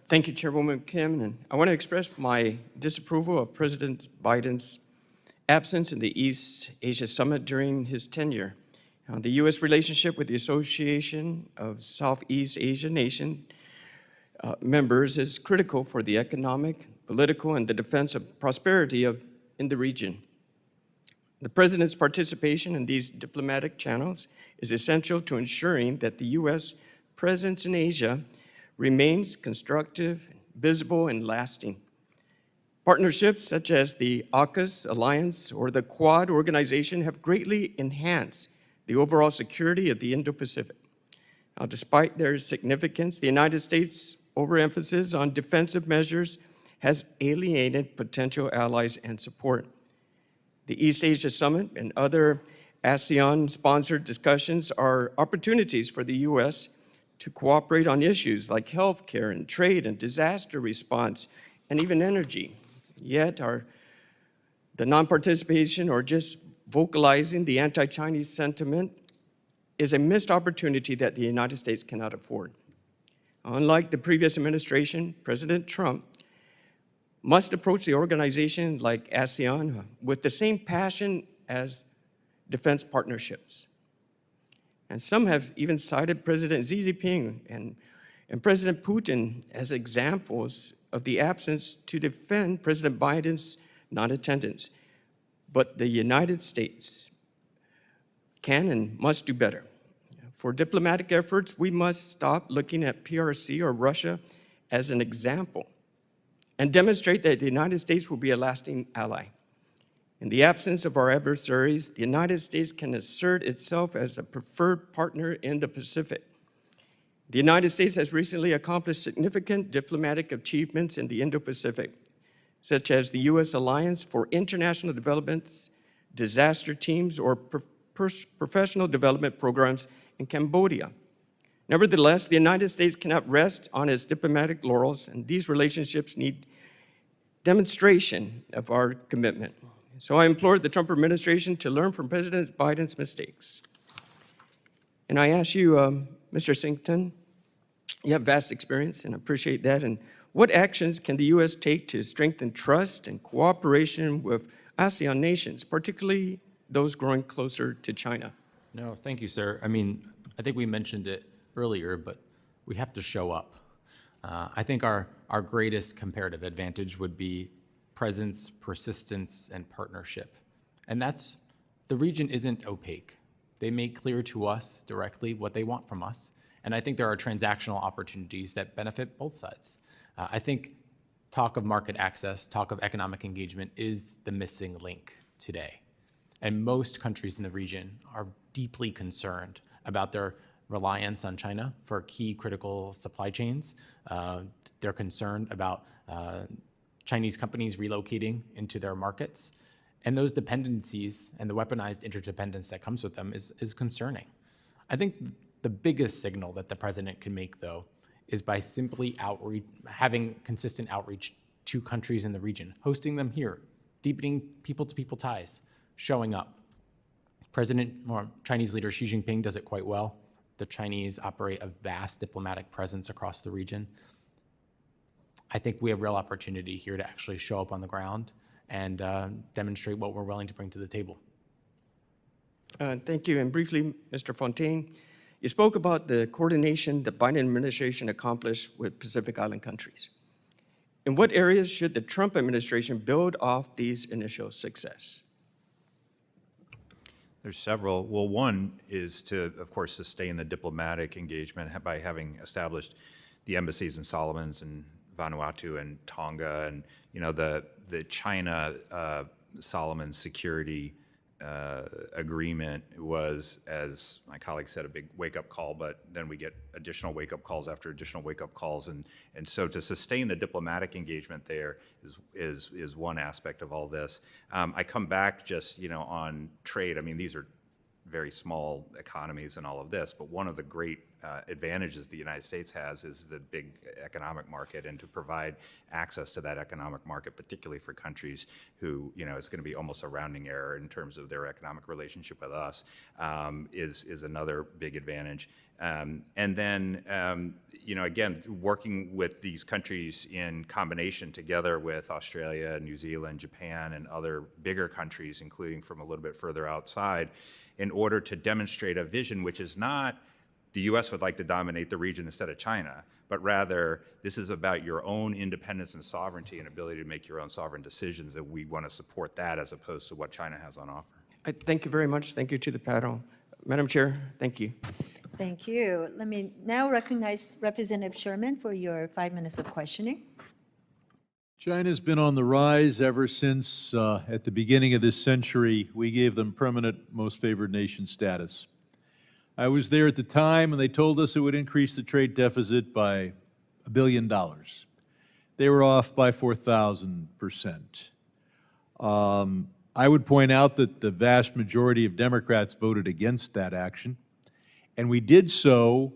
Thank you, Chairwoman Kim. And I want to express my disapproval of President Biden's absence in the East Asia Summit during his tenure. The U.S. relationship with the Association of Southeast Asian Nation members is critical for the economic, political, and the defense of prosperity in the region. The President's participation in these diplomatic channels is essential to ensuring that the U.S. presence in Asia remains constructive, visible, and lasting. Partnerships such as the AUKUS Alliance or the Quad organization have greatly enhanced the overall security of the Indo-Pacific. Now, despite their significance, the United States' overemphasis on defensive measures has alienated potential allies and support. The East Asia Summit and other ASEAN-sponsored discussions are opportunities for the U.S. to cooperate on issues like healthcare and trade and disaster response and even energy. Yet the non-participation or just vocalizing the anti-Chinese sentiment is a missed opportunity that the United States cannot afford. Unlike the previous administration, President Trump must approach the organization like ASEAN with the same passion as defense partnerships. And some have even cited President Xi Jinping and President Putin as examples of the absence to defend President Biden's non-attendance. But the United States can and must do better. For diplomatic efforts, we must stop looking at PRC or Russia as an example and demonstrate that the United States will be a lasting ally. In the absence of our adversaries, the United States can assert itself as a preferred partner in the Pacific. The United States has recently accomplished significant diplomatic achievements in the Indo-Pacific, such as the U.S. Alliance for International Development, disaster teams, or professional development programs in Cambodia. Nevertheless, the United States cannot rest on its diplomatic laurels, and these relationships need demonstration of our commitment. So I implored the Trump administration to learn from President Biden's mistakes. And I ask you, Mr. Singleton, you have vast experience, and I appreciate that. And what actions can the U.S. take to strengthen trust and cooperation with ASEAN nations, particularly those growing closer to China? No, thank you, sir. I mean, I think we mentioned it earlier, but we have to show up. I think our greatest comparative advantage would be presence, persistence, and partnership. And the region isn't opaque. They make clear to us directly what they want from us. And I think there are transactional opportunities that benefit both sides. I think talk of market access, talk of economic engagement is the missing link today. And most countries in the region are deeply concerned about their reliance on China for key critical supply chains. They're concerned about Chinese companies relocating into their markets. And those dependencies and the weaponized interdependence that comes with them is concerning. I think the biggest signal that the president can make, though, is by simply having consistent outreach to countries in the region, hosting them here, deepening people-to-people ties, showing up. Chinese leader Xi Jinping does it quite well. The Chinese operate a vast diplomatic presence across the region. I think we have real opportunity here to actually show up on the ground and demonstrate what we're willing to bring to the table. Thank you. And briefly, Mr. Fontaine, you spoke about the coordination the Biden administration accomplished with Pacific Island countries. In what areas should the Trump administration build off these initial success? There's several. Well, one is to, of course, sustain the diplomatic engagement by having established the embassies in Solomons and Vanuatu and Tonga, and the China Solomon security agreement was, as my colleague said, a big wake-up call, but then we get additional wake-up calls after additional wake-up calls, and so to sustain the diplomatic engagement there is one aspect of all this. I come back just on trade. I mean, these are very small economies and all of this, but one of the great advantages the United States has is the big economic market, and to provide access to that economic market, particularly for countries who, it's going to be almost a rounding error in terms of their economic relationship with us, is another big advantage. And then, again, working with these countries in combination together with Australia, New Zealand, Japan, and other bigger countries, including from a little bit further outside, in order to demonstrate a vision which is not the U.S. would like to dominate the region instead of China, but rather this is about your own independence and sovereignty and ability to make your own sovereign decisions, and we want to support that as opposed to what China has on offer. Thank you very much. Thank you to the panel. Madam Chair, thank you. Thank you. Let me now recognize Representative Sherman for your 5 minutes of questioning. China's been on the rise ever since, at the beginning of this century, we gave them permanent most favored nation status. I was there at the time, and they told us it would increase the trade deficit by $1 billion. They were off by 4,000%. I would point out that the vast majority of Democrats voted against that action, and we did so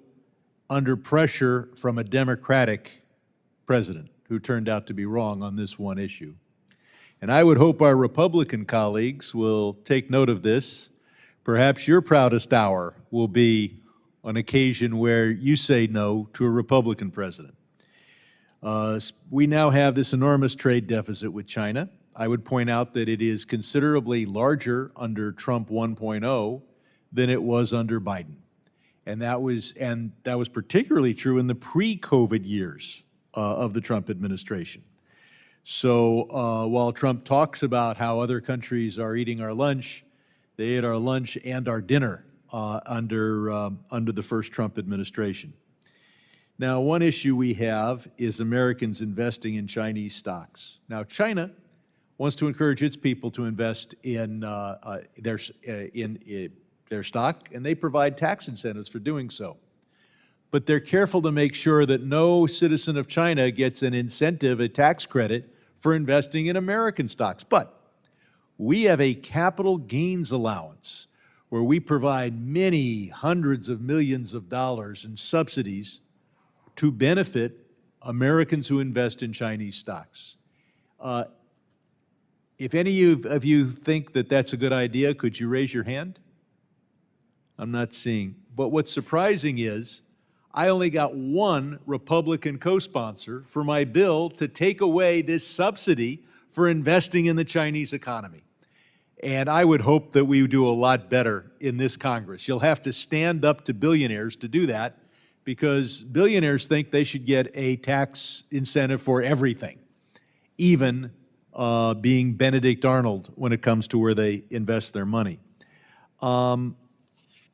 under pressure from a Democratic president who turned out to be wrong on this one issue. And I would hope our Republican colleagues will take note of this. Perhaps your proudest hour will be an occasion where you say no to a Republican president. We now have this enormous trade deficit with China. I would point out that it is considerably larger under Trump 1.0 than it was under Biden. And that was particularly true in the pre-COVID years of the Trump administration. So while Trump talks about how other countries are eating our lunch, they ate our lunch and our dinner under the first Trump administration. Now, one issue we have is Americans investing in Chinese stocks. Now, China wants to encourage its people to invest in their stock, and they provide tax incentives for doing so. But they're careful to make sure that no citizen of China gets an incentive, a tax credit, for investing in American stocks. But we have a capital gains allowance where we provide many hundreds of millions of dollars in subsidies to benefit Americans who invest in Chinese stocks. If any of you think that that's a good idea, could you raise your hand? I'm not seeing. But what's surprising is I only got one Republican co-sponsor for my bill to take away this subsidy for investing in the Chinese economy. And I would hope that we would do a lot better in this Congress. You'll have to stand up to billionaires to do that, because billionaires think they should get a tax incentive for everything, even being Benedict Arnold when it comes to where they invest their money.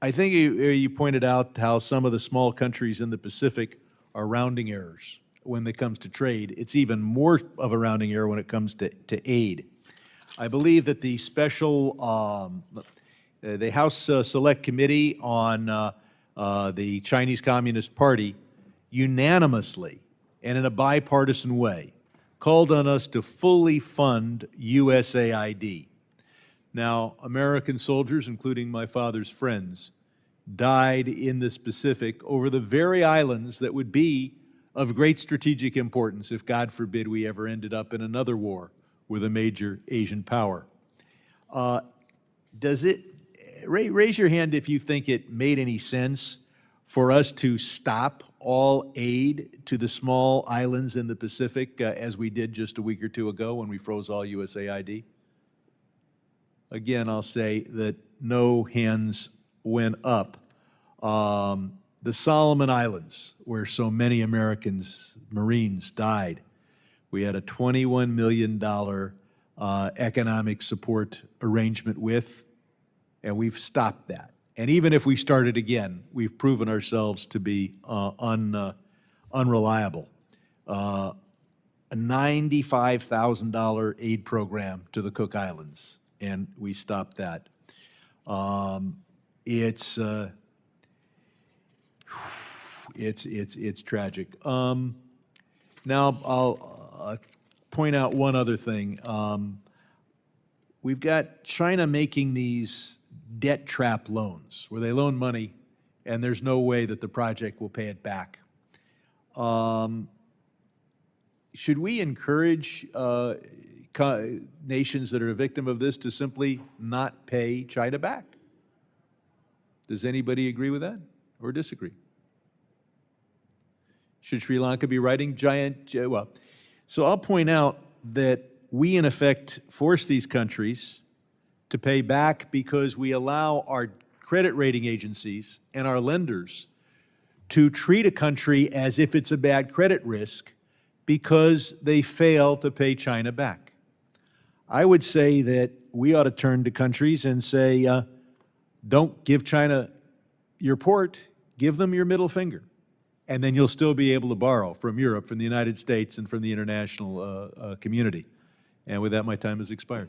I think you pointed out how some of the small countries in the Pacific are rounding errors when it comes to trade. It's even more of a rounding error when it comes to aid. I believe that the special, the House Select Committee on the Chinese Communist Party unanimously and in a bipartisan way called on us to fully fund USAID. Now, American soldiers, including my father's friends, died in the Pacific over the very islands that would be of great strategic importance if, God forbid, we ever ended up in another war with a major Asian power. Raise your hand if you think it made any sense for us to stop all aid to the small islands in the Pacific as we did just a week or two ago when we froze all USAID? Again, I'll say that no hands went up. The Solomon Islands, where so many Americans, Marines, died, we had a $21 million economic support arrangement with, and we've stopped that. And even if we started again, we've proven ourselves to be unreliable. A $95,000 aid program to the Cook Islands, and we stopped that. It's tragic. Now I'll point out one other thing. We've got China making these debt trap loans, where they loan money and there's no way that the project will pay it back. Should we encourage nations that are a victim of this to simply not pay China back? Does anybody agree with that or disagree? Should Sri Lanka be writing giant, well, so I'll point out that we in effect force these countries to pay back because we allow our credit rating agencies and our lenders to treat a country as if it's a bad credit risk because they fail to pay China back. I would say that we ought to turn to countries and say, don't give China your port, give them your middle finger. And then you'll still be able to borrow from Europe, from the United States, and from the international community. And with that, my time has expired.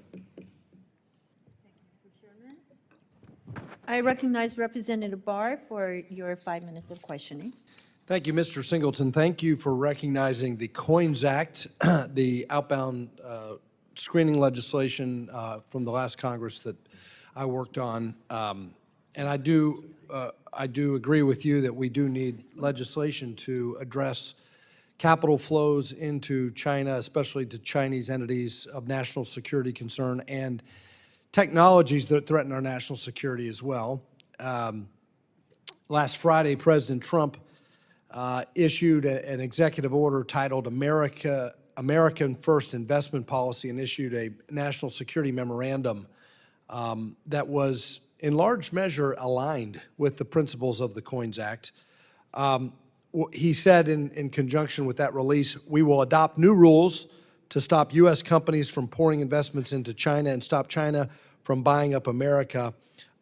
I recognize Representative Barr for your 5 minutes of questioning. Thank you, Mr. Singleton. Thank you for recognizing the COINS Act, the outbound screening legislation from the last Congress that I worked on. And I do agree with you that we do need legislation to address capital flows into China, especially to Chinese entities of national security concern and technologies that threaten our national security as well. Last Friday, President Trump issued an executive order titled American First Investment Policy and issued a national security memorandum that was in large measure aligned with the principles of the COINS Act. He said in conjunction with that release, we will adopt new rules to stop U.S. companies from pouring investments into China and stop China from buying up America,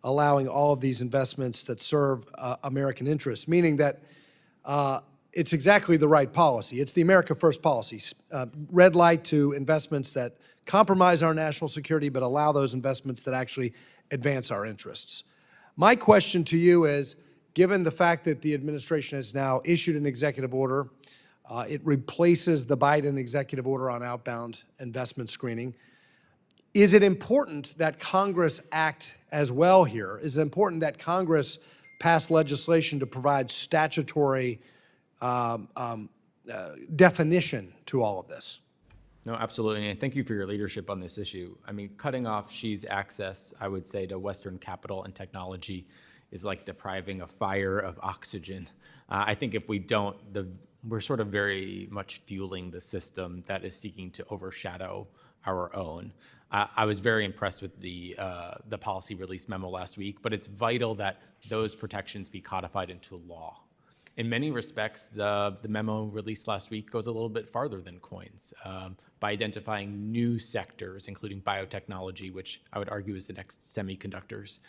allowing all of these investments that serve American interests, meaning that it's exactly the right policy. It's the America First policy. Red light to investments that compromise our national security, but allow those investments that actually advance our interests. My question to you is, given the fact that the administration has now issued an executive order, it replaces the Biden executive order on outbound investment screening, is it important that Congress act as well here? Is it important that Congress pass legislation to provide statutory definition to all of this? No, absolutely, and thank you for your leadership on this issue. I mean, cutting off Xi's access, I would say, to Western capital and technology is like depriving a fire of oxygen. I think if we don't, we're sort of very much fueling the system that is seeking to overshadow our own. I was very impressed with the policy release memo last week, but it's vital that those protections be codified into law. In many respects, the memo released last week goes a little bit farther than COINS by identifying new sectors, including biotechnology, which I would argue is the next semiconductors,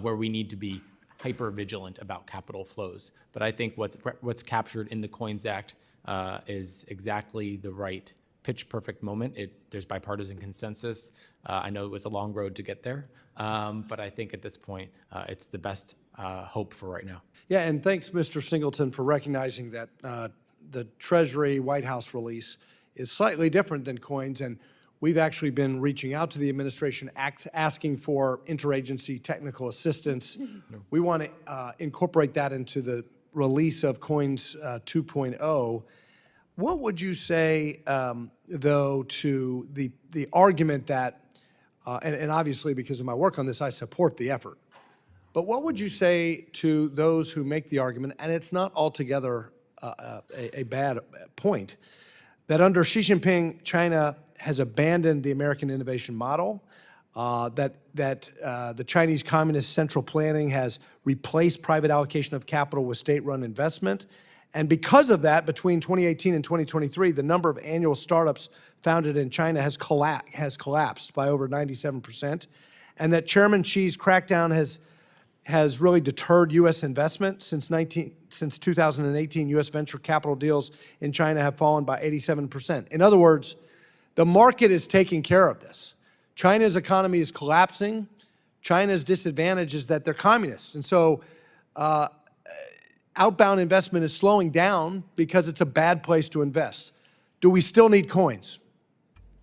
where we need to be hyper vigilant about capital flows. But I think what's captured in the COINS Act is exactly the right pitch perfect moment. There's bipartisan consensus. I know it was a long road to get there, but I think at this point, it's the best hope for right now. Yeah, and thanks, Mr. Singleton, for recognizing that the Treasury White House release is slightly different than COINS, and we've actually been reaching out to the administration asking for interagency technical assistance. We want to incorporate that into the release of COINS 2.0. What would you say, though, to the argument that, and obviously because of my work on this, I support the effort, but what would you say to those who make the argument, and it's not altogether a bad point, that under Xi Jinping, China has abandoned the American innovation model, that the Chinese Communist central planning has replaced private allocation of capital with state-run investment, and because of that, between 2018 and 2023, the number of annual startups founded in China has collapsed by over 97%, and that Chairman Xi's crackdown has really deterred U.S. investment. Since 2018, U.S. venture capital deals in China have fallen by 87%. In other words, the market is taking care of this. China's economy is collapsing. China's disadvantage is that they're communists. And so outbound investment is slowing down because it's a bad place to invest. Do we still need COINS?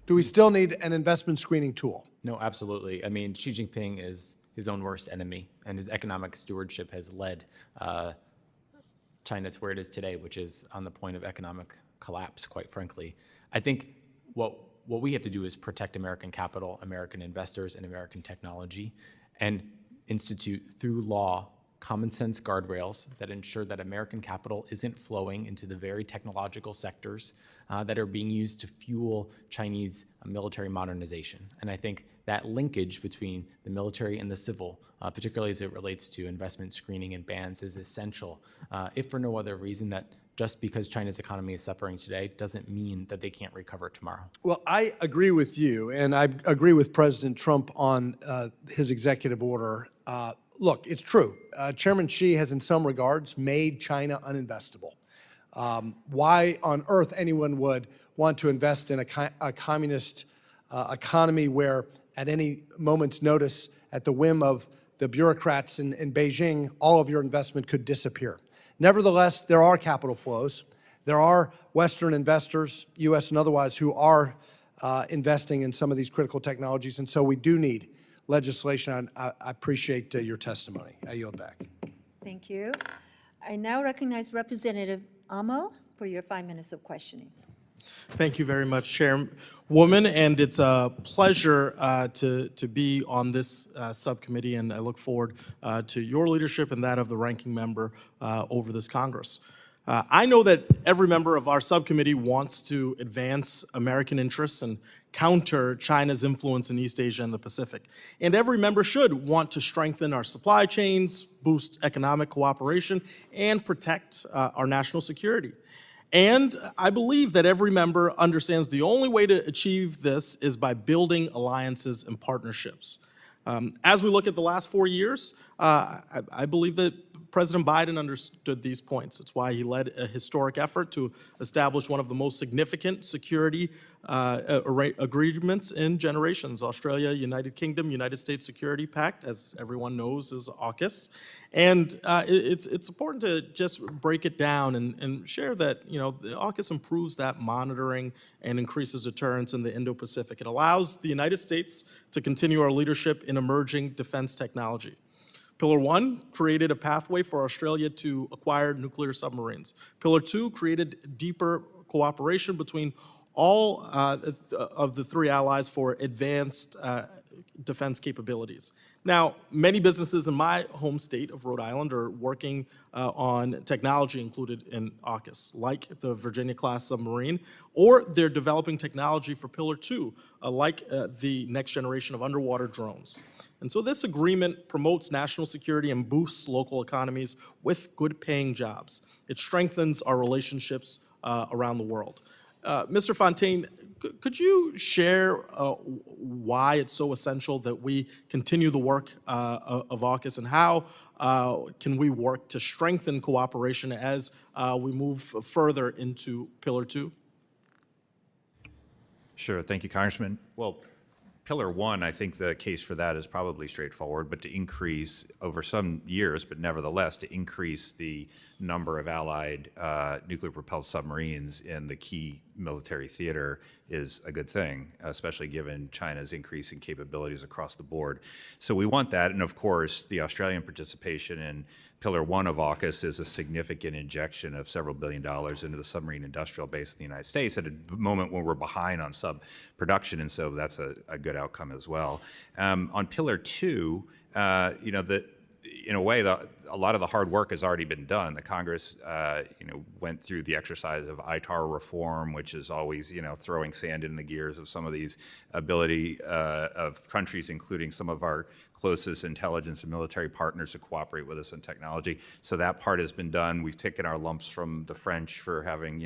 Do we still need an investment screening tool? No, absolutely. I mean, Xi Jinping is his own worst enemy, and his economic stewardship has led China to where it is today, which is on the point of economic collapse, quite frankly. I think what we have to do is protect American capital, American investors, and American technology, and institute through law common sense guardrails that ensure that American capital isn't flowing into the very technological sectors that are being used to fuel Chinese military modernization. And I think that linkage between the military and the civil, particularly as it relates to investment screening and bans, is essential, if for no other reason that just because China's economy is suffering today doesn't mean that they can't recover tomorrow. Well, I agree with you, and I agree with President Trump on his executive order. Look, it's true. Chairman Xi has, in some regards, made China uninvestable. Why on earth anyone would want to invest in a communist economy where at any moment's notice, at the whim of the bureaucrats in Beijing, all of your investment could disappear. Nevertheless, there are capital flows. There are Western investors, U.S. and otherwise, who are investing in some of these critical technologies, and so we do need legislation. I appreciate your testimony. I yield back. Thank you. I now recognize Representative Amo for your 5 minutes of questioning. Thank you very much, Chairwoman, and it's a pleasure to be on this subcommittee, and I look forward to your leadership and that of the ranking member over this Congress. I know that every member of our subcommittee wants to advance American interests and counter China's influence in East Asia and the Pacific. And every member should want to strengthen our supply chains, boost economic cooperation, and protect our national security. And I believe that every member understands the only way to achieve this is by building alliances and partnerships. As we look at the last 4 years, I believe that President Biden understood these points. It's why he led a historic effort to establish one of the most significant security agreements in generations. Australia, United Kingdom, United States Security Pact, as everyone knows, is AUKUS. And it's important to just break it down and share that, the AUKUS improves that monitoring and increases deterrence in the Indo-Pacific. It allows the United States to continue our leadership in emerging defense technology. Pillar 1 created a pathway for Australia to acquire nuclear submarines. Pillar 2 created deeper cooperation between all of the 3 allies for advanced defense capabilities. Now, many businesses in my home state of Rhode Island are working on technology included in AUKUS, like the Virginia-class submarine, or they're developing technology for Pillar 2, like the next generation of underwater drones. And so this agreement promotes national security and boosts local economies with good-paying jobs. It strengthens our relationships around the world. Mr. Fontaine, could you share why it's so essential that we continue the work of AUKUS, and how can we work to strengthen cooperation as we move further into Pillar 2? Sure, thank you, Congressman. Well, Pillar 1, I think the case for that is probably straightforward, but to increase over some years, but nevertheless, to increase the number of allied nuclear-propelled submarines in the key military theater is a good thing, especially given China's increasing capabilities across the board. So we want that, and of course, the Australian participation in Pillar 1 of AUKUS is a significant injection of several $1 billion into the submarine industrial base in the United States at a moment when we're behind on sub production, and so that's a good outcome as well. On Pillar 2, in a way, a lot of the hard work has already been done. The Congress, went through the exercise of ITAR reform, which is always, throwing sand in the gears of some of these ability of countries, including some of our closest intelligence and military partners, to cooperate with us in technology. So that part has been done. We've taken our lumps from the French for having,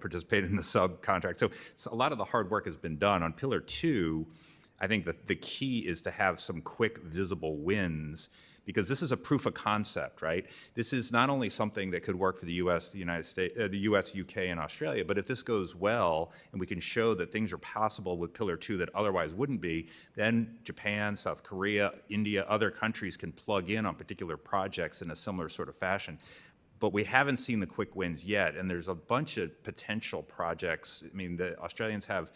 participated in the subcontract. So a lot of the hard work has been done. On Pillar 2, I think that the key is to have some quick, visible wins, because this is a proof of concept, right? This is not only something that could work for the U.S., the United States, the U.S., UK, and Australia, but if this goes well and we can show that things are possible with Pillar 2 that otherwise wouldn't be, then Japan, South Korea, India, other countries can plug in on particular projects in a similar sort of fashion. But we haven't seen the quick wins yet, and there's a bunch of potential projects. I mean, the Australians have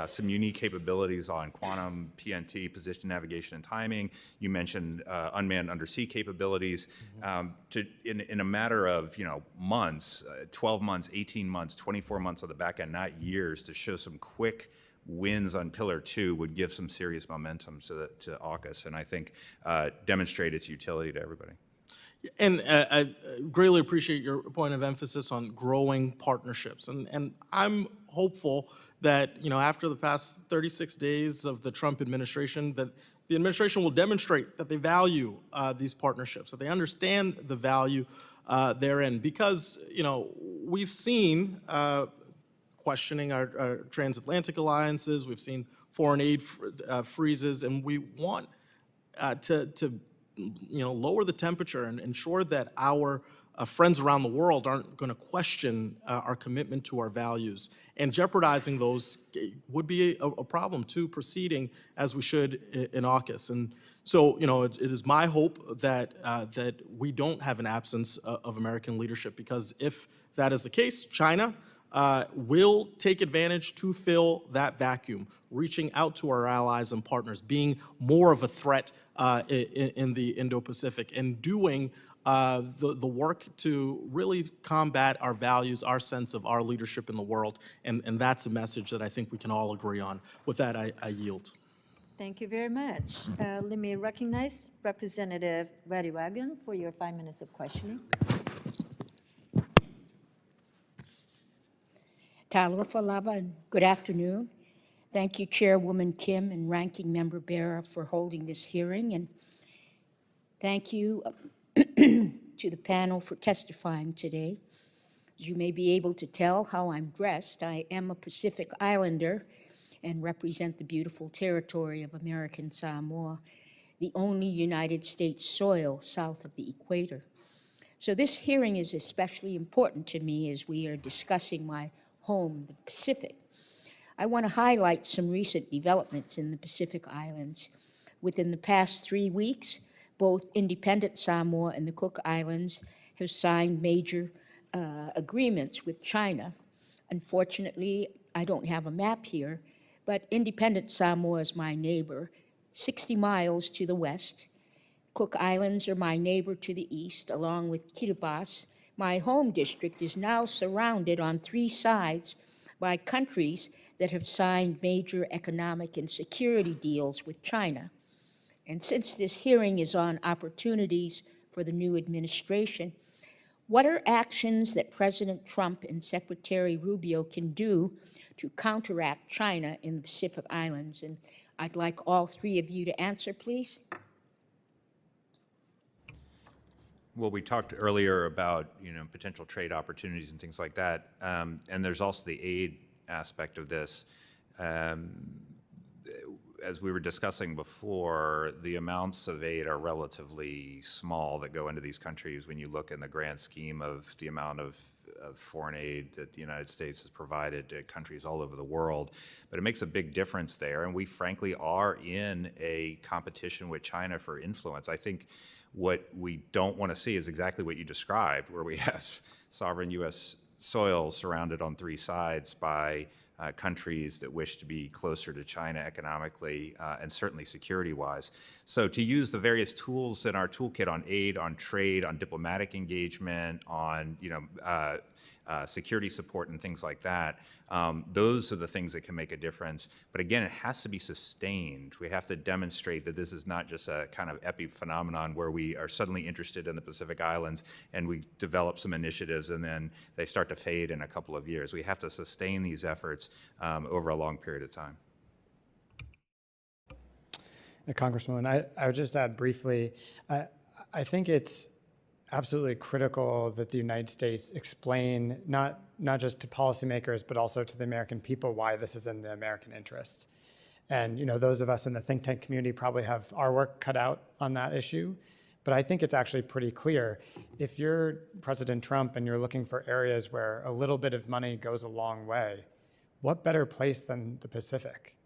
some unique capabilities on quantum, PNT, position, navigation, and timing. You mentioned unmanned undersea capabilities. In a matter of months, 12 months, 18 months, 24 months on the back end, not years, to show some quick wins on Pillar 2 would give some serious momentum to AUKUS, and I think demonstrate its utility to everybody. And I greatly appreciate your point of emphasis on growing partnerships. And I'm hopeful that, after the past 36 days of the Trump administration, that the administration will demonstrate that they value these partnerships, that they understand the value therein. Because, we've seen questioning our transatlantic alliances, we've seen foreign aid freezes, and we want to lower the temperature and ensure that our friends around the world aren't going to question our commitment to our values. And jeopardizing those would be a problem too, proceeding as we should in AUKUS. And so, it is my hope that that we don't have an absence of American leadership, because if that is the case, China will take advantage to fill that vacuum, reaching out to our allies and partners, being more of a threat in the Indo-Pacific, and doing the work to really combat our values, our sense of our leadership in the world. And that's a message that I think we can all agree on. With that, I yield. Thank you very much. Let me recognize Representative Wagon for your 5 minutes of questioning. Talofa lava, and good afternoon. Thank you, Chairwoman Kim and Ranking Member Bera, for holding this hearing, and thank you to the panel for testifying today. As you may be able to tell how I'm dressed, I am a Pacific Islander and represent the beautiful territory of American Samoa, the only United States soil south of the equator. So this hearing is especially important to me as we are discussing my home, the Pacific. I want to highlight some recent developments in the Pacific Islands. Within the past 3 weeks, both independent Samoa and the Cook Islands have signed major agreements with China. Unfortunately, I don't have a map here, but independent Samoa is my neighbor, 60 miles to the west. Cook Islands are my neighbor to the east, along with Kiribati. My home district is now surrounded on 3 sides by countries that have signed major economic and security deals with China. And since this hearing is on opportunities for the new administration, what are actions that President Trump and Secretary Rubio can do to counteract China in the Pacific Islands? And I'd like all 3 of you to answer, please. Well, we talked earlier about potential trade opportunities and things like that, and there's also the aid aspect of this. As we were discussing before, the amounts of aid are relatively small that go into these countries when you look in the grand scheme of the amount of foreign aid that the United States has provided to countries all over the world. But it makes a big difference there, and we frankly are in a competition with China for influence. I think what we don't want to see is exactly what you described, where we have sovereign U.S. soil surrounded on 3 sides by countries that wish to be closer to China economically and certainly security-wise. So to use the various tools in our toolkit on aid, on trade, on diplomatic engagement, on security support and things like that, those are the things that can make a difference. But again, it has to be sustained. We have to demonstrate that this is not just a kind of epiphenomenon where we are suddenly interested in the Pacific Islands and we develop some initiatives and then they start to fade in a couple of years. We have to sustain these efforts over a long period of time. Congresswoman, I would just add briefly, I think it's absolutely critical that the United States explain not just to policymakers, but also to the American people why this is in the American interest. And those of us in the think tank community probably have our work cut out on that issue. But I think it's actually pretty clear. If you're President Trump and you're looking for areas where a little bit of money goes a long way, what better place than the Pacific?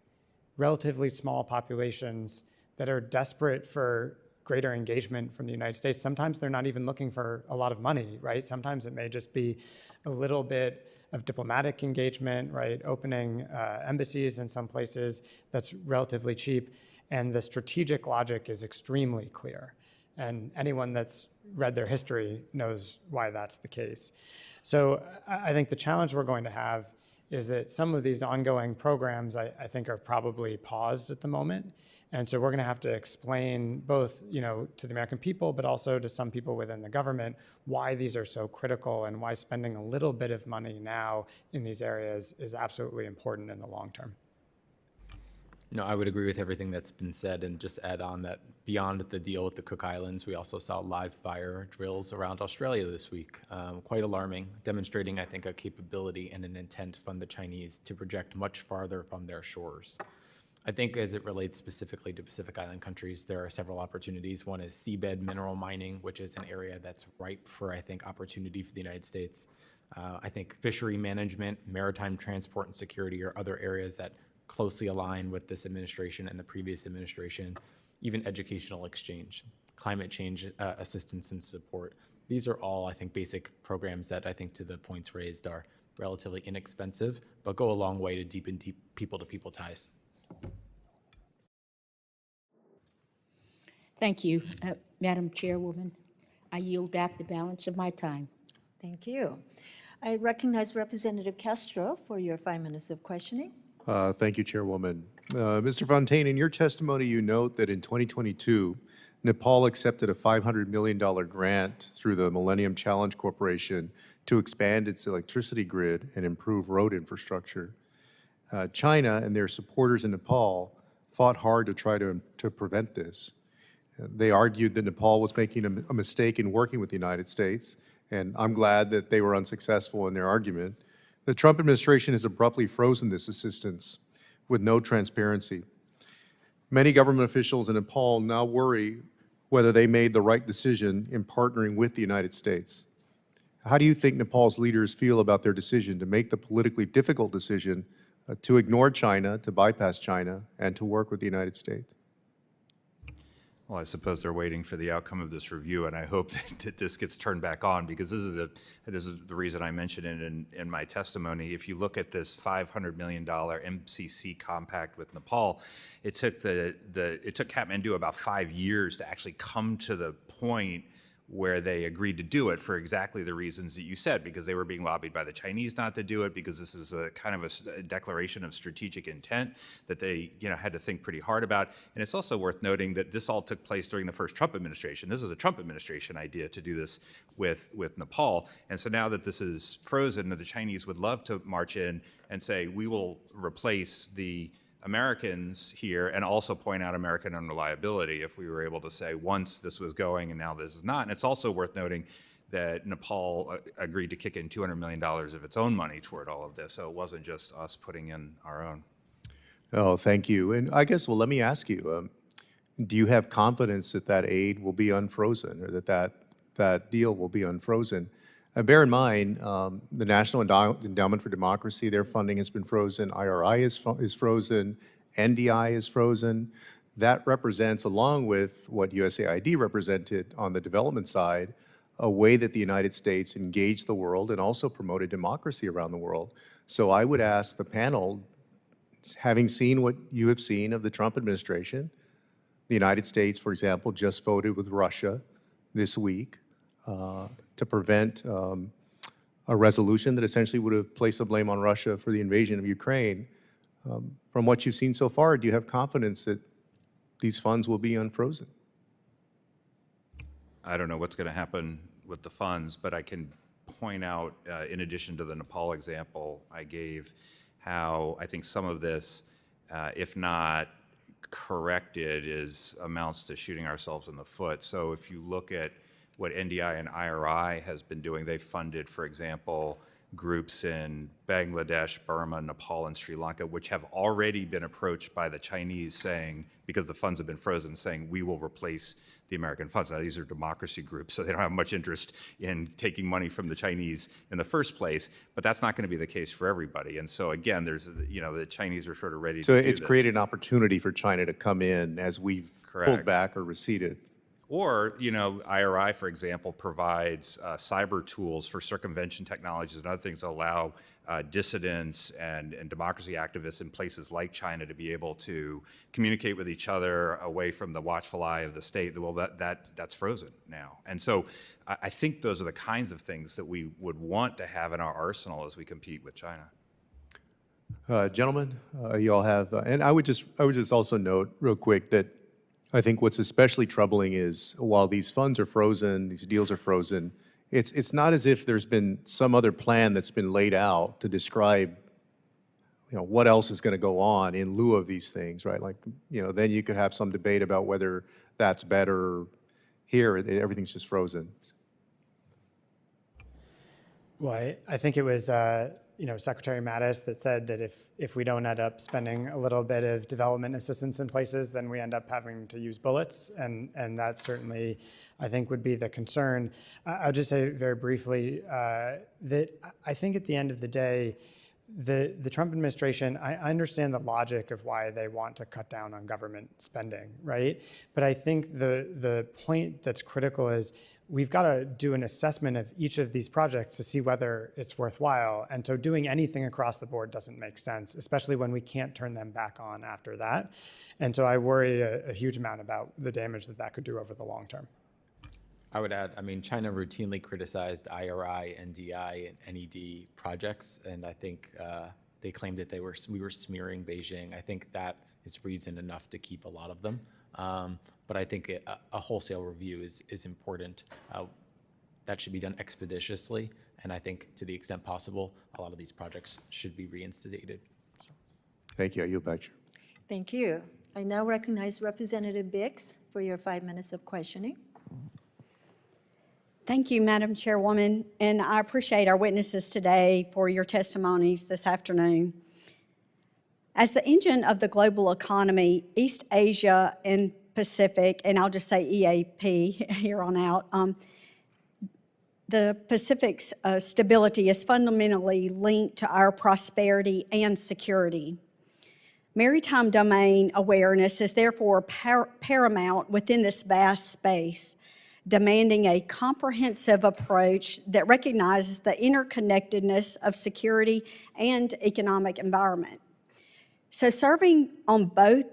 Relatively small populations that are desperate for greater engagement from the United States. Sometimes they're not even looking for a lot of money, right? Sometimes it may just be a little bit of diplomatic engagement, right? Opening embassies in some places that's relatively cheap. And the strategic logic is extremely clear. And anyone that's read their history knows why that's the case. So I think the challenge we're going to have is that some of these ongoing programs, I think, are probably paused at the moment. And so we're going to have to explain both, to the American people, but also to some people within the government, why these are so critical and why spending a little bit of money now in these areas is absolutely important in the long term. No, I would agree with everything that's been said, and just add on that beyond the deal with the Cook Islands, we also saw live fire drills around Australia this week. Quite alarming, demonstrating, I think, a capability and an intent from the Chinese to project much farther from their shores. I think as it relates specifically to Pacific Island countries, there are several opportunities. One is seabed mineral mining, which is an area that's ripe for, I think, opportunity for the United States. I think fishery management, maritime transport and security are other areas that closely align with this administration and the previous administration, even educational exchange, climate change assistance and support. These are all, I think, basic programs that I think, to the points raised, are relatively inexpensive, but go a long way to deepen people-to-people ties. Thank you, Madam Chairwoman. I yield back the balance of my time. Thank you. I recognize Representative Castro for your 5 minutes of questioning. Thank you, Chairwoman. Mr. Fontaine, in your testimony, you note that in 2022, Nepal accepted a $500 million grant through the Millennium Challenge Corporation to expand its electricity grid and improve road infrastructure. China and their supporters in Nepal fought hard to try to prevent this. They argued that Nepal was making a mistake in working with the United States, and I'm glad that they were unsuccessful in their argument. The Trump administration has abruptly frozen this assistance with no transparency. Many government officials in Nepal now worry whether they made the right decision in partnering with the United States. How do you think Nepal's leaders feel about their decision to make the politically difficult decision to ignore China, to bypass China, and to work with the United States? Well, I suppose they're waiting for the outcome of this review, and I hope that this gets turned back on, because this is the reason I mentioned it in my testimony. If you look at this $500 million MCC compact with Nepal, it took Kathmandu about 5 years to actually come to the point where they agreed to do it for exactly the reasons that you said, because they were being lobbied by the Chinese not to do it, because this is a kind of a declaration of strategic intent that they had to think pretty hard about. And it's also worth noting that this all took place during the first Trump administration. This was a Trump administration idea to do this with Nepal. And so now that this is frozen, the Chinese would love to march in and say, we will replace the Americans here, and also point out American unreliability if we were able to say once this was going and now this is not. And it's also worth noting that Nepal agreed to kick in $200 million of its own money toward all of this. So it wasn't just us putting in our own. Oh, thank you. And I guess, well, let me ask you, do you have confidence that that aid will be unfrozen, or that deal will be unfrozen? Bear in mind, the National Endowment for Democracy, their funding has been frozen, IRI is frozen, NDI is frozen. That represents, along with what USAID represented on the development side, a way that the United States engaged the world and also promoted democracy around the world. So I would ask the panel, having seen what you have seen of the Trump administration, the United States, for example, just voted with Russia this week to prevent a resolution that essentially would have placed the blame on Russia for the invasion of Ukraine. From what you've seen so far, do you have confidence that these funds will be unfrozen? I don't know what's going to happen with the funds, but I can point out, in addition to the Nepal example I gave, how I think some of this, if not corrected, amounts to shooting ourselves in the foot. So if you look at what NDI and IRI has been doing, they've funded, for example, groups in Bangladesh, Burma, Nepal, and Sri Lanka, which have already been approached by the Chinese saying, because the funds have been frozen, saying we will replace the American funds. Now, these are democracy groups, so they don't have much interest in taking money from the Chinese in the first place, but that's not going to be the case for everybody. And so again, there's, the Chinese are sort of ready to do this. So it's created an opportunity for China to come in as we've pulled back or receded. Or, IRI, for example, provides cyber tools for circumvention technologies and other things that allow dissidents and democracy activists in places like China to be able to communicate with each other away from the watchful eye of the state. Well, that's frozen now. And so I think those are the kinds of things that we would want to have in our arsenal as we compete with China. Gentlemen, you all have, and I would just also note real quick that I think what's especially troubling is while these funds are frozen, these deals are frozen, it's not as if there's been some other plan that's been laid out to describe, what else is going to go on in lieu of these things, right? Like, then you could have some debate about whether that's better. Here, everything's just frozen. Well, I think it was, Secretary Mattis that said that if we don't end up spending a little bit of development assistance in places, then we end up having to use bullets, and that certainly, I think, would be the concern. I'll just say very briefly that I think at the end of the day, the Trump administration, I understand the logic of why they want to cut down on government spending, right? But I think the point that's critical is we've got to do an assessment of each of these projects to see whether it's worthwhile. And so doing anything across the board doesn't make sense, especially when we can't turn them back on after that. And so I worry a huge amount about the damage that could do over the long term. I would add, China routinely criticized IRI, NDI, and NED projects, and I think they claimed that we were smearing Beijing. I think that is reason enough to keep a lot of them. But I think a wholesale review is important. That should be done expeditiously, and I think to the extent possible, a lot of these projects should be reinstated. So. Thank you. I yield back. Thank you. I now recognize Representative Biggs for your 5 minutes of questioning. Thank you, Madam Chairwoman, and I appreciate our witnesses today for your testimonies this afternoon. As the engine of the global economy, East Asia and Pacific, and I'll just say EAP here on out, the Pacific's stability is fundamentally linked to our prosperity and security. Maritime domain awareness is therefore paramount within this vast space, demanding a comprehensive approach that recognizes the interconnectedness of security and economic environment. So serving on both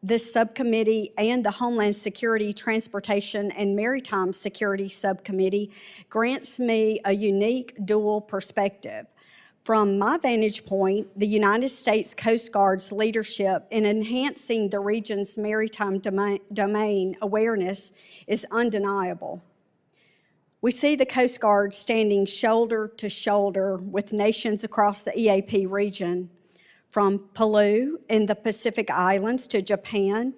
this subcommittee and the Homeland Security, Transportation, and Maritime Security Subcommittee grants me a unique dual perspective. From my vantage point, the United States Coast Guard's leadership in enhancing the region's maritime domain awareness is undeniable. We see the Coast Guard standing shoulder to shoulder with nations across the EAP region, from Palau in the Pacific Islands to Japan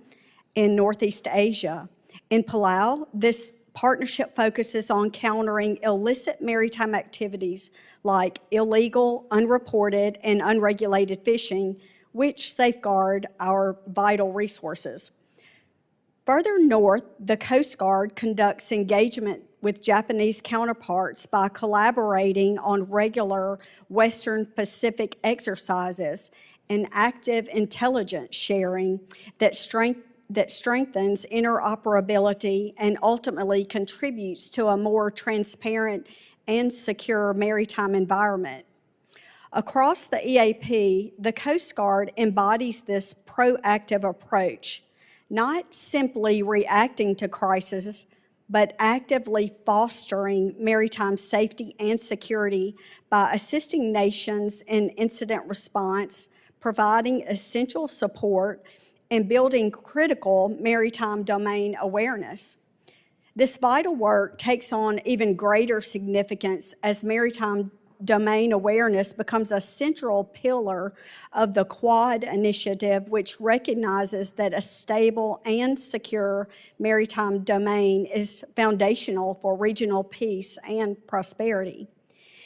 in Northeast Asia. In Palau, this partnership focuses on countering illicit maritime activities like illegal, unreported, and unregulated fishing, which safeguard our vital resources. Further north, the Coast Guard conducts engagement with Japanese counterparts by collaborating on regular Western Pacific exercises and active intelligence sharing that strengthens interoperability and ultimately contributes to a more transparent and secure maritime environment. Across the EAP, the Coast Guard embodies this proactive approach, not simply reacting to crises, but actively fostering maritime safety and security by assisting nations in incident response, providing essential support, and building critical maritime domain awareness. This vital work takes on even greater significance as maritime domain awareness becomes a central pillar of the Quad initiative, which recognizes that a stable and secure maritime domain is foundational for regional peace and prosperity.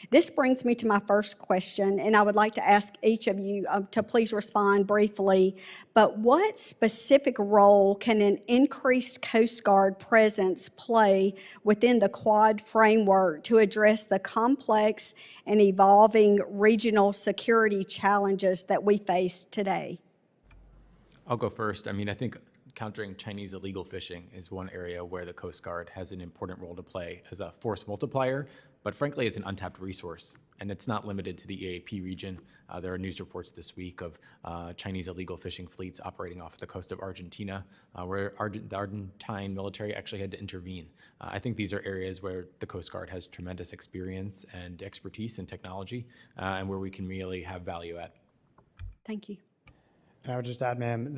This brings me to my first question, and I would like to ask each of you to please respond briefly. But what specific role can an increased Coast Guard presence play within the Quad framework to address the complex and evolving regional security challenges that we face today? I'll go first. I think countering Chinese illegal fishing is one area where the Coast Guard has an important role to play as a force multiplier, but frankly as an untapped resource. And it's not limited to the EAP region. There are news reports this week of Chinese illegal fishing fleets operating off the coast of Argentina, where the Argentine military actually had to intervene. I think these are areas where the Coast Guard has tremendous experience and expertise and technology, and where we can really have value add. Thank you. And I would just add, ma'am,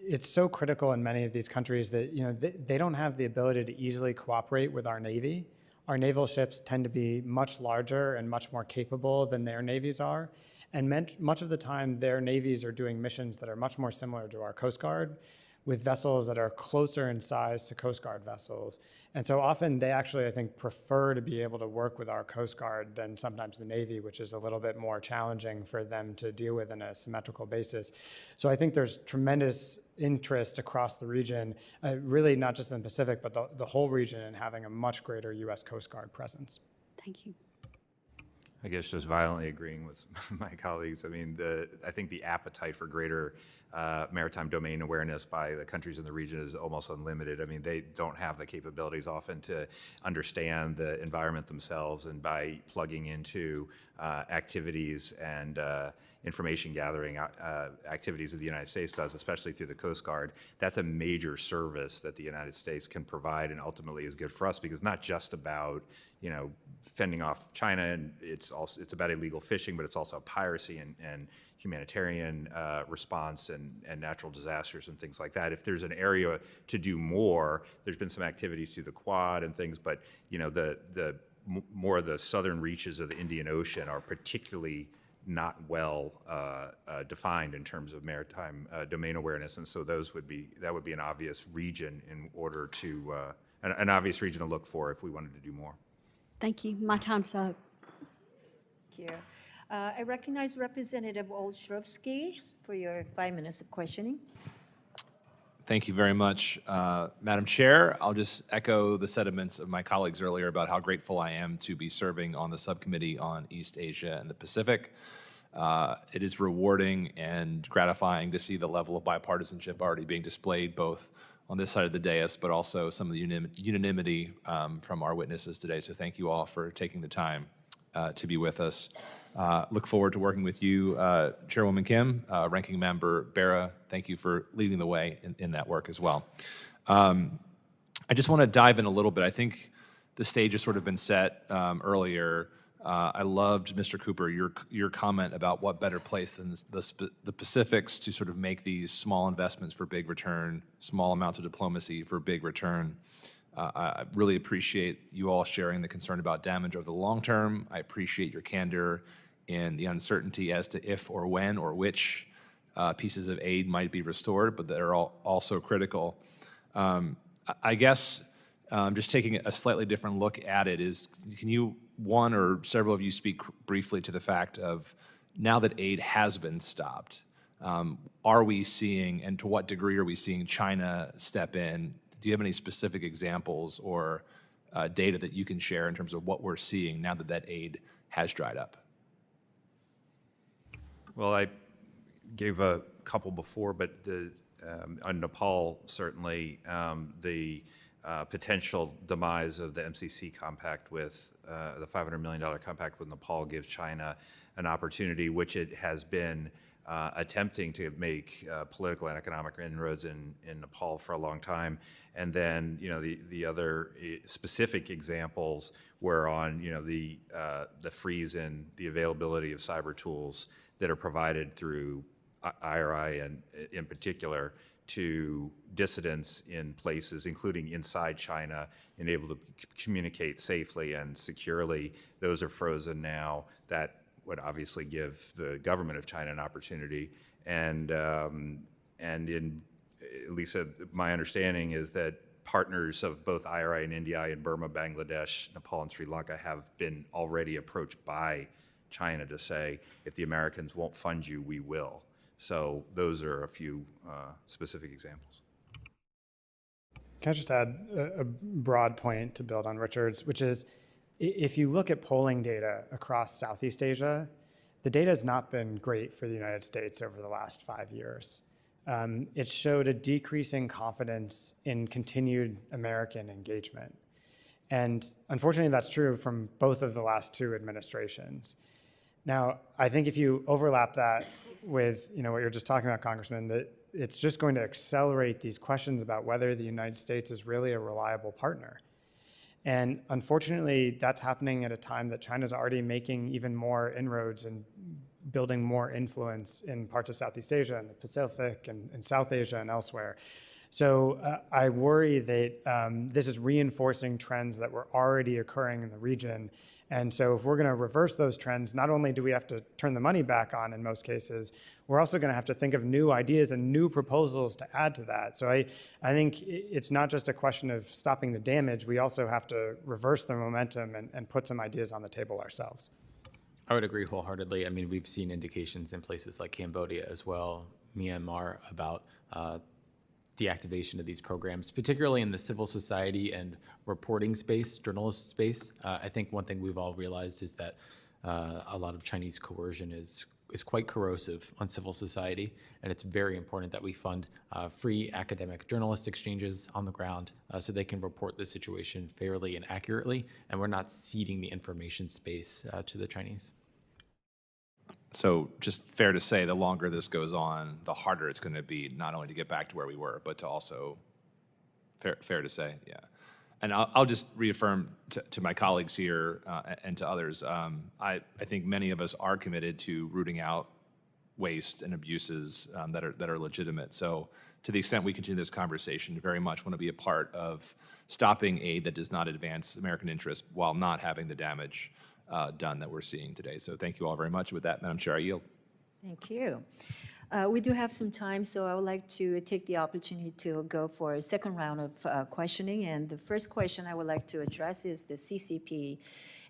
it's so critical in many of these countries that they don't have the ability to easily cooperate with our Navy. Our naval ships tend to be much larger and much more capable than their navies are. And much of the time, their navies are doing missions that are much more similar to our Coast Guard, with vessels that are closer in size to Coast Guard vessels. And so often they actually, I think, prefer to be able to work with our Coast Guard than sometimes the Navy, which is a little bit more challenging for them to deal with on a symmetrical basis. So I think there's tremendous interest across the region, really not just in the Pacific, but the whole region, in having a much greater U.S. Coast Guard presence. Thank you. I guess just violently agreeing with my colleagues. I mean, I think the appetite for greater maritime domain awareness by the countries in the region is almost unlimited. I mean, they don't have the capabilities often to understand the environment themselves, and by plugging into activities and information gathering activities that the United States does, especially through the Coast Guard, that's a major service that the United States can provide, and ultimately is good for us, because not just about fending off China, and it's about illegal fishing, but it's also piracy and humanitarian response and natural disasters and things like that. If there's an area to do more, there's been some activities through the Quad and things, but the more of the southern reaches of the Indian Ocean are particularly not well defined in terms of maritime domain awareness, and so that would be an obvious region in order to an obvious region to look for if we wanted to do more. Thank you. My time's up. Thank you. I recognize Representative Olszewski for your 5 minutes of questioning. Thank you very much, Madam Chair. I'll just echo the sentiments of my colleagues earlier about how grateful I am to be serving on the Subcommittee on East Asia and the Pacific. It is rewarding and gratifying to see the level of bipartisanship already being displayed, both on this side of the dais, but also some of the unanimity from our witnesses today. So thank you all for taking the time to be with us. Look forward to working with you, Chairwoman Kim, Ranking Member Bera. Thank you for leading the way in that work as well. I just want to dive in a little bit. I think the stage has sort of been set earlier. I loved, Mr. Cooper, your comment about what better place than the Pacifics to sort of make these small investments for big return, small amounts of diplomacy for big return. I really appreciate you all sharing the concern about damage over the long term. I appreciate your candor in the uncertainty as to if or when or which pieces of aid might be restored, but that are also critical. I guess just taking a slightly different look at it is, can you, one or several of you, speak briefly to the fact of, now that aid has been stopped, are we seeing, and to what degree are we seeing China step in? Do you have any specific examples or data that you can share in terms of what we're seeing now that aid has dried up? Well, I gave a couple before, but on Nepal, certainly the potential demise of the MCC compact with the $500 million compact with Nepal gives China an opportunity, which it has been attempting to make political and economic inroads in Nepal for a long time. And then, the other specific examples were on, the freeze in the availability of cyber tools that are provided through IRI, and in particular to dissidents in places, including inside China, and able to communicate safely and securely. Those are frozen now. That would obviously give the government of China an opportunity. And in, at least my understanding is that partners of both IRI and NDI in Burma, Bangladesh, Nepal, and Sri Lanka have been already approached by China to say, if the Americans won't fund you, we will. So those are a few specific examples. Can I just add a broad point to build on Richard's, which is, if you look at polling data across Southeast Asia, the data has not been great for the United States over the last 5 years. it showed a decreasing confidence in continued American engagement. And unfortunately, that's true from both of the last two administrations. Now, I think if you overlap that with what you're just talking about, Congressman, that it's just going to accelerate these questions about whether the United States is really a reliable partner. And unfortunately, that's happening at a time that China's already making even more inroads and building more influence in parts of Southeast Asia and the Pacific and South Asia and elsewhere. So I worry that this is reinforcing trends that were already occurring in the region. And so if we're going to reverse those trends, not only do we have to turn the money back on in most cases, we're also going to have to think of new ideas and new proposals to add to that. So I think it's not just a question of stopping the damage. We also have to reverse the momentum and put some ideas on the table ourselves. I would agree wholeheartedly. I mean, we've seen indications in places like Cambodia as well, Myanmar, about deactivation of these programs, particularly in the civil society and reporting space, journalist space. I think one thing we've all realized is that a lot of Chinese coercion is quite corrosive on civil society, and it's very important that we fund free academic journalist exchanges on the ground so they can report the situation fairly and accurately, and we're not ceding the information space to the Chinese. So just fair to say, the longer this goes on, the harder it's going to be not only to get back to where we were, but to also, fair to say, yeah. And I'll just reaffirm to my colleagues here and to others, I think many of us are committed to rooting out waste and abuses that are legitimate. So to the extent we continue this conversation, we very much want to be a part of stopping aid that does not advance American interests while not having the damage done that we're seeing today. So thank you all very much. With that, Madam Chair, I yield. Thank you. We do have some time, so I would like to take the opportunity to go for a second round of questioning. And the first question I would like to address is the CCP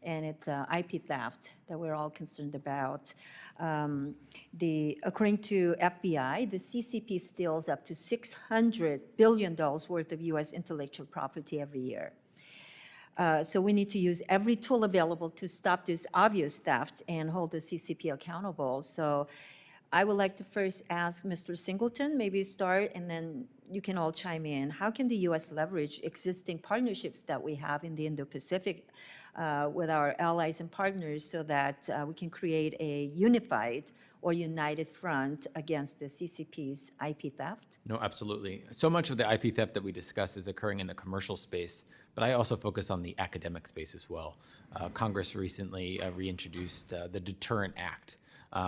and its IP theft that we're all concerned about. According to FBI, the CCP steals up to $600 billion worth of U.S. intellectual property every year. So we need to use every tool available to stop this obvious theft and hold the CCP accountable. So I would like to first ask Mr. Singleton, maybe start, and then you can all chime in. How can the U.S. leverage existing partnerships that we have in the Indo-Pacific with our allies and partners so that we can create a unified or united front against the CCP's IP theft? No, absolutely. So much of the IP theft that we discuss is occurring in the commercial space, but I also focus on the academic space as well. Congress recently reintroduced the Deterrent Act,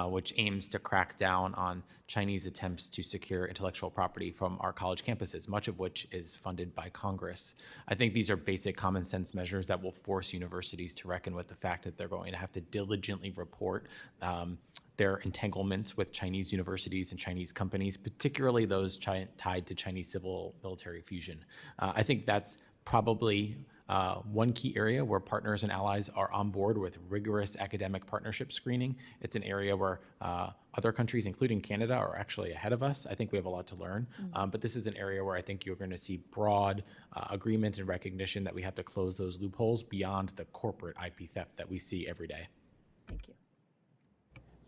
which aims to crack down on Chinese attempts to secure intellectual property from our college campuses, much of which is funded by Congress. I think these are basic common sense measures that will force universities to reckon with the fact that they're going to have to diligently report their entanglements with Chinese universities and Chinese companies, particularly those tied to Chinese civil military fusion. I think that's probably one key area where partners and allies are on board with rigorous academic partnership screening. It's an area where other countries, including Canada, are actually ahead of us. I think we have a lot to learn, but this is an area where I think you're going to see broad agreement and recognition that we have to close those loopholes beyond the corporate IP theft that we see every day. Thank you.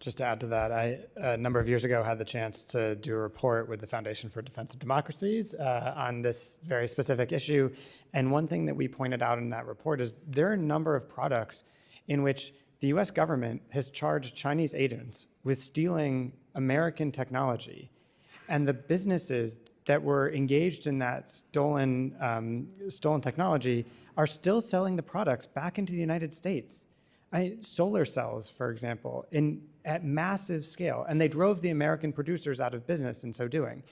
Just to add to that, I, a number of years ago, had the chance to do a report with the Foundation for Defense of Democracies on this very specific issue. And one thing that we pointed out in that report is there are a number of products in which the US government has charged Chinese agents with stealing American technology. And the businesses that were engaged in that stolen technology are still selling the products back into the United States. Solar cells, for example, at massive scale, and they drove the American producers out of business in so doing.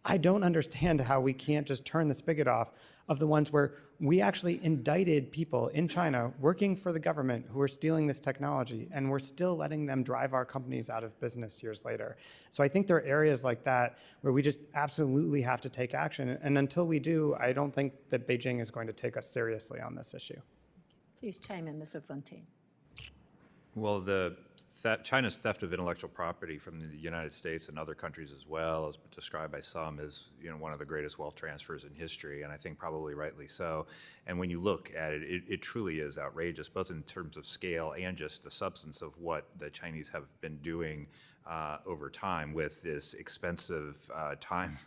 I don't understand how we can't just turn the spigot off of the ones where we actually indicted people in China working for the government who are stealing this technology, and we're still letting them drive our companies out of business years later. So I think there are areas like that where we just absolutely have to take action, and until we do, I don't think that Beijing is going to take us seriously on this issue. Please chime in, Mr. Fontaine. Well, China's theft of intellectual property from the United States and other countries as well is described by some as one of the greatest wealth transfers in history, and I think probably rightly so. And when you look at it, it truly is outrageous, both in terms of scale and just the substance of what the Chinese have been doing over time with this expensive time,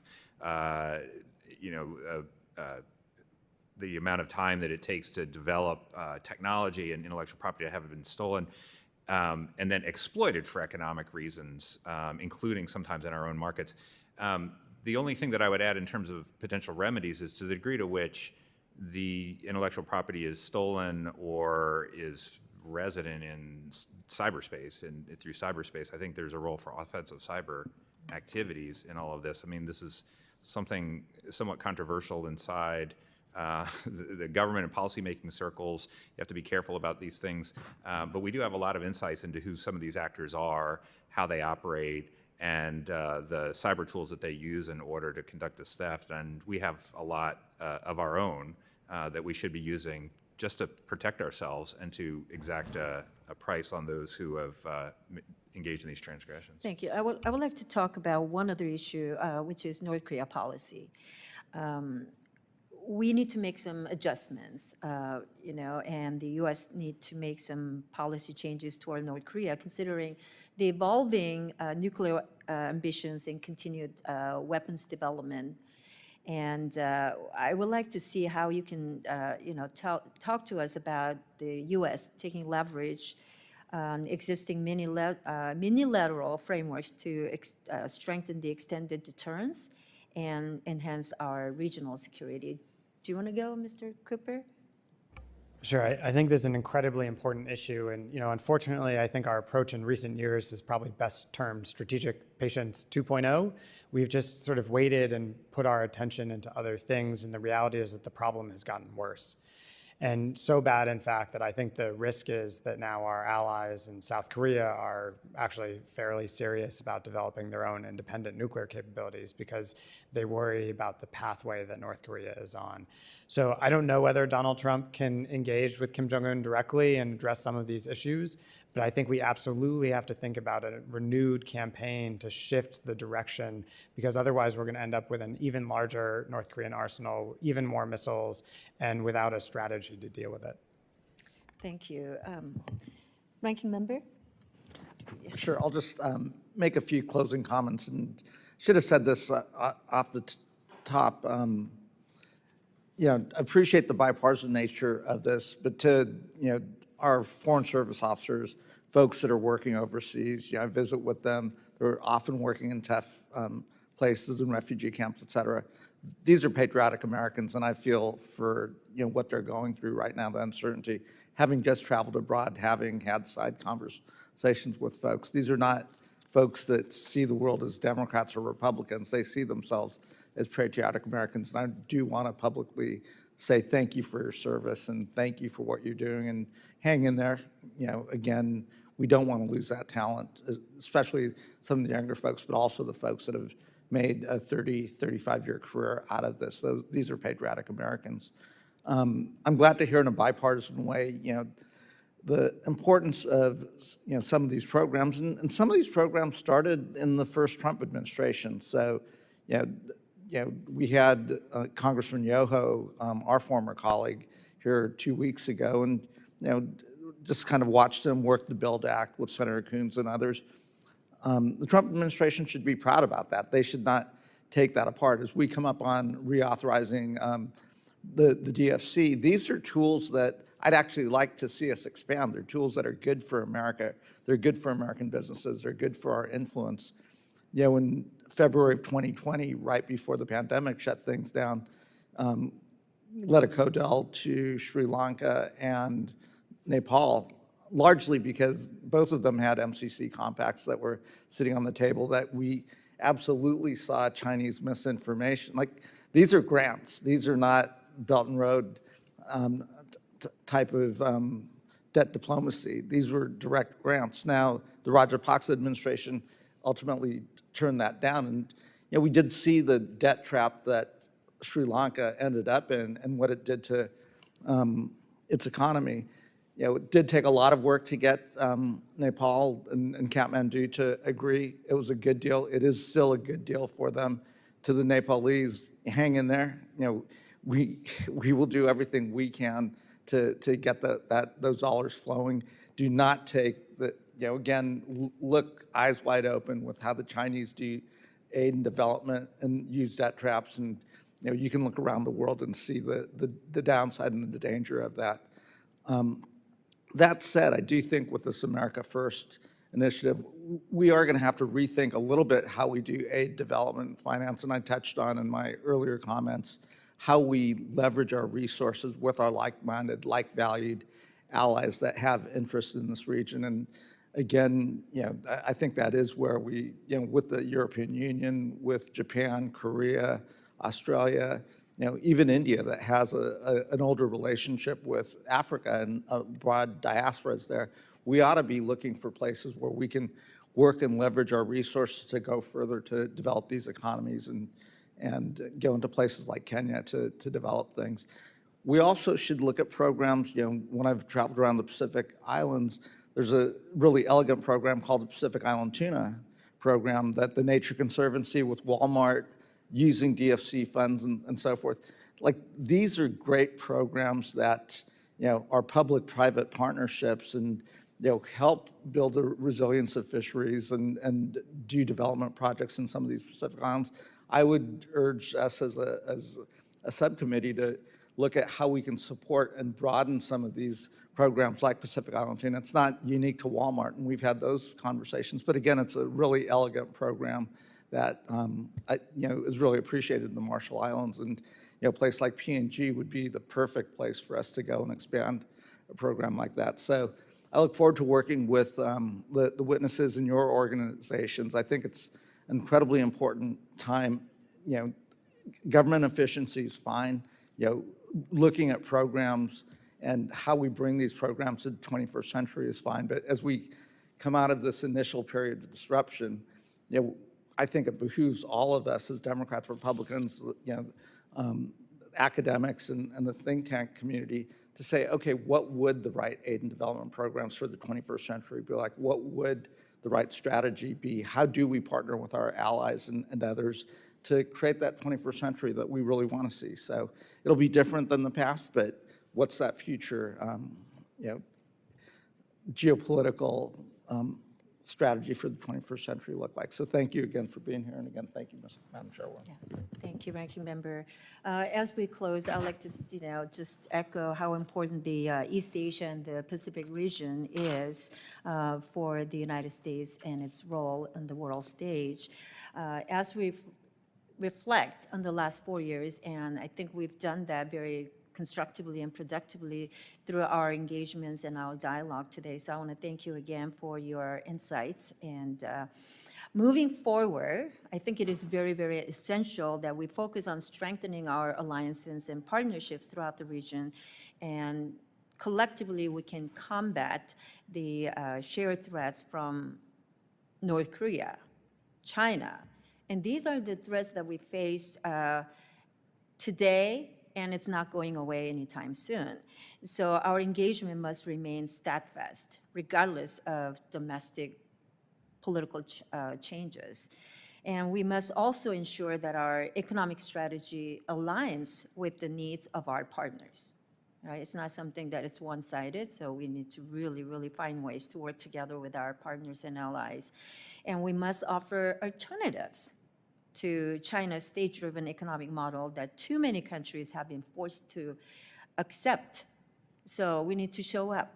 the amount of time that it takes to develop technology and intellectual property that haven't been stolen, and then exploited for economic reasons, including sometimes in our own markets. The only thing that I would add in terms of potential remedies is to the degree to which the intellectual property is stolen or is resident in cyberspace and through cyberspace, I think there's a role for offensive cyber activities in all of this. I mean, this is something somewhat controversial inside the government and policymaking circles. You have to be careful about these things, but we do have a lot of insights into who some of these actors are, how they operate, and the cyber tools that they use in order to conduct this theft. And we have a lot of our own that we should be using just to protect ourselves and to exact a price on those who have engaged in these transgressions. Thank you. I would like to talk about one other issue, which is North Korea policy. We need to make some adjustments, and the U.S. need to make some policy changes toward North Korea, considering the evolving nuclear ambitions and continued weapons development. And I would like to see how you can, talk to us about the U.S. taking leverage on existing minilateral frameworks to strengthen the extended deterrence and enhance our regional security. Do you want to go, Mr. Cooper? Sure. I think this is an incredibly important issue. And, unfortunately, I think our approach in recent years is probably best termed strategic patience 2.0. We've just sort of waited and put our attention into other things. And the reality is that the problem has gotten worse. And so bad, in fact, that I think the risk is that now our allies in South Korea are actually fairly serious about developing their own independent nuclear capabilities because they worry about the pathway that North Korea is on. So I don't know whether Donald Trump can engage with Kim Jong-un directly and address some of these issues, but I think we absolutely have to think about a renewed campaign to shift the direction, because otherwise we're going to end up with an even larger North Korean arsenal, even more missiles, and without a strategy to deal with it. Thank you. Ranking member? Sure, I'll just make a few closing comments, and should have said this off the top. Appreciate the bipartisan nature of this, but to, our Foreign Service officers, folks that are working overseas, I visit with them. They're often working in tough places in refugee camps, et cetera. These are patriotic Americans, and I feel for what they're going through right now, the uncertainty. Having just traveled abroad, having had side conversations with folks, these are not folks that see the world as Democrats or Republicans. They see themselves as patriotic Americans, and I do want to publicly say thank you for your service and thank you for what you're doing, and hang in there. Again, we don't want to lose that talent, especially some of the younger folks, but also the folks that have made a 30, 35-year career out of this. These are patriotic Americans. I'm glad to hear in a bipartisan way, the importance of some of these programs, and some of these programs started in the first Trump administration. So, we had Congressman Yoho, our former colleague, here 2 weeks ago, and just kind of watched him work the BUILD Act with Senator Coons and others. The Trump administration should be proud about that. They should not take that apart. As we come up on reauthorizing the DFC, these are tools that I'd actually like to see us expand. They're tools that are good for America. They're good for American businesses. They're good for our influence. In February of 2020, right before the pandemic shut things down, led a CODEL to Sri Lanka and Nepal, largely because both of them had MCC compacts that were sitting on the table that we absolutely saw Chinese misinformation. Like, these are grants. These are not Belt and Road type of debt diplomacy. These were direct grants. Now, the Rajapaksa administration ultimately turned that down, and we did see the debt trap that Sri Lanka ended up in and what it did to its economy. it did take a lot of work to get Nepal and Kathmandu to agree. It was a good deal. It is still a good deal for them. To the Nepalese, hang in there. We will do everything we can to get those dollars flowing. Do not take the, again, look eyes wide open with how the Chinese do aid and development and use debt traps. And you can look around the world and see the downside and the danger of that. That said, I do think with this America First initiative, we are going to have to rethink a little bit how we do aid, development, and finance. And I touched on in my earlier comments how we leverage our resources with our like-minded, like-valued allies that have interest in this region. And again, I think that is where we, with the European Union, with Japan, Korea, Australia, even India that has an older relationship with Africa and broad diasporas there, we ought to be looking for places where we can work and leverage our resources to go further to develop these economies and go into places like Kenya to develop things. We also should look at programs, when I've traveled around the Pacific Islands, there's a really elegant program called the Pacific Island Tuna Program that the Nature Conservancy with Walmart using DFC funds and so forth. Like, these are great programs that, are public-private partnerships and, help build the resilience of fisheries and do development projects in some of these Pacific Islands. I would urge us as a subcommittee to look at how we can support and broaden some of these programs like Pacific Island Tuna. It's not unique to Walmart, and we've had those conversations, but again, it's a really elegant program that is really appreciated in the Marshall Islands. And a place like PNG would be the perfect place for us to go and expand a program like that. So I look forward to working with the witnesses in your organizations. I think it's an incredibly important time. Government efficiency is fine. Looking at programs and how we bring these programs to the 21st century is fine. But as we come out of this initial period of disruption, I think it behooves all of us as Democrats, Republicans, academics, and the think tank community to say, okay, what would the right aid and development programs for the 21st century be like? What would the right strategy be? How do we partner with our allies and others to create that 21st century that we really want to see? So it'll be different than the past, but what's that future, geopolitical strategy for the 21st century look like? So thank you again for being here, and again, thank you, Madam Chairwoman. Yes, thank you, Ranking Member. As we close, I'd like to, just echo how important the East Asia and the Pacific region is for the United States and its role on the world stage. As we reflect on the last 4 years, and I think we've done that very constructively and productively through our engagements and our dialogue today. So I want to thank you again for your insights. And moving forward, I think it is very, very essential that we focus on strengthening our alliances and partnerships throughout the region. And collectively, we can combat the shared threats from North Korea, China. And these are the threats that we face today, and it's not going away anytime soon. So our engagement must remain steadfast, regardless of domestic political changes. And we must also ensure that our economic strategy aligns with the needs of our partners. Right? It's not something that is one-sided, so we need to really, really find ways to work together with our partners and allies. And we must offer alternatives to China's state-driven economic model that too many countries have been forced to accept. So we need to show up.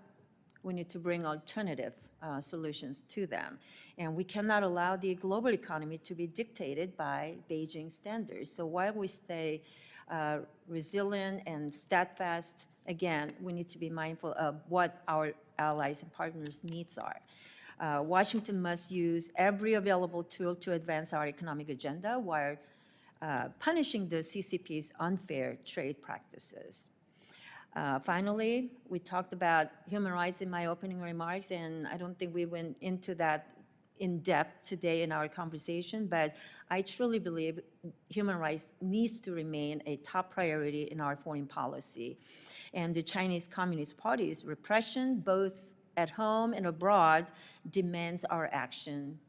We need to bring alternative solutions to them. And we cannot allow the global economy to be dictated by Beijing standards. So while we stay resilient and steadfast, again, we need to be mindful of what our allies and partners' needs are. Washington must use every available tool to advance our economic agenda while punishing the CCP's unfair trade practices. Finally, we talked about human rights in my opening remarks, and I don't think we went into that in depth today in our conversation, but I truly believe human rights needs to remain a top priority in our foreign policy. And the Chinese Communist Party's repression, both at home and abroad, demands our action,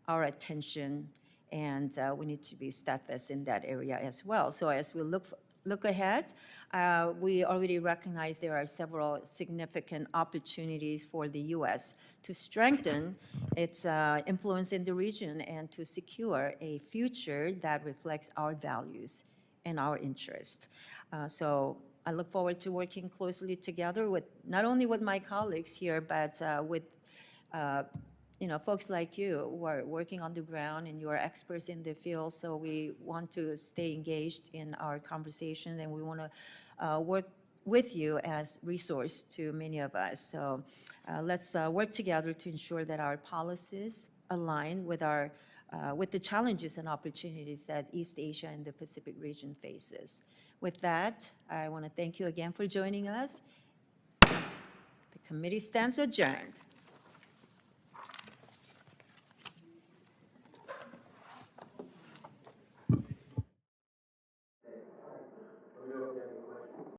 our attention, and we need to be steadfast in that area as well. So as we look ahead, we already recognize there are several significant opportunities for the U.S. to strengthen its influence in the region and to secure a future that reflects our values and our interest. So I look forward to working closely together with not only with my colleagues here, but with folks like you who are working on the ground and you are experts in the field. So we want to stay engaged in our conversation, and we want to work with you as resource to many of us. So let's work together to ensure that our policies align with with the challenges and opportunities that East Asia and the Pacific region faces. With that, I want to thank you again for joining us. The committee stands adjourned.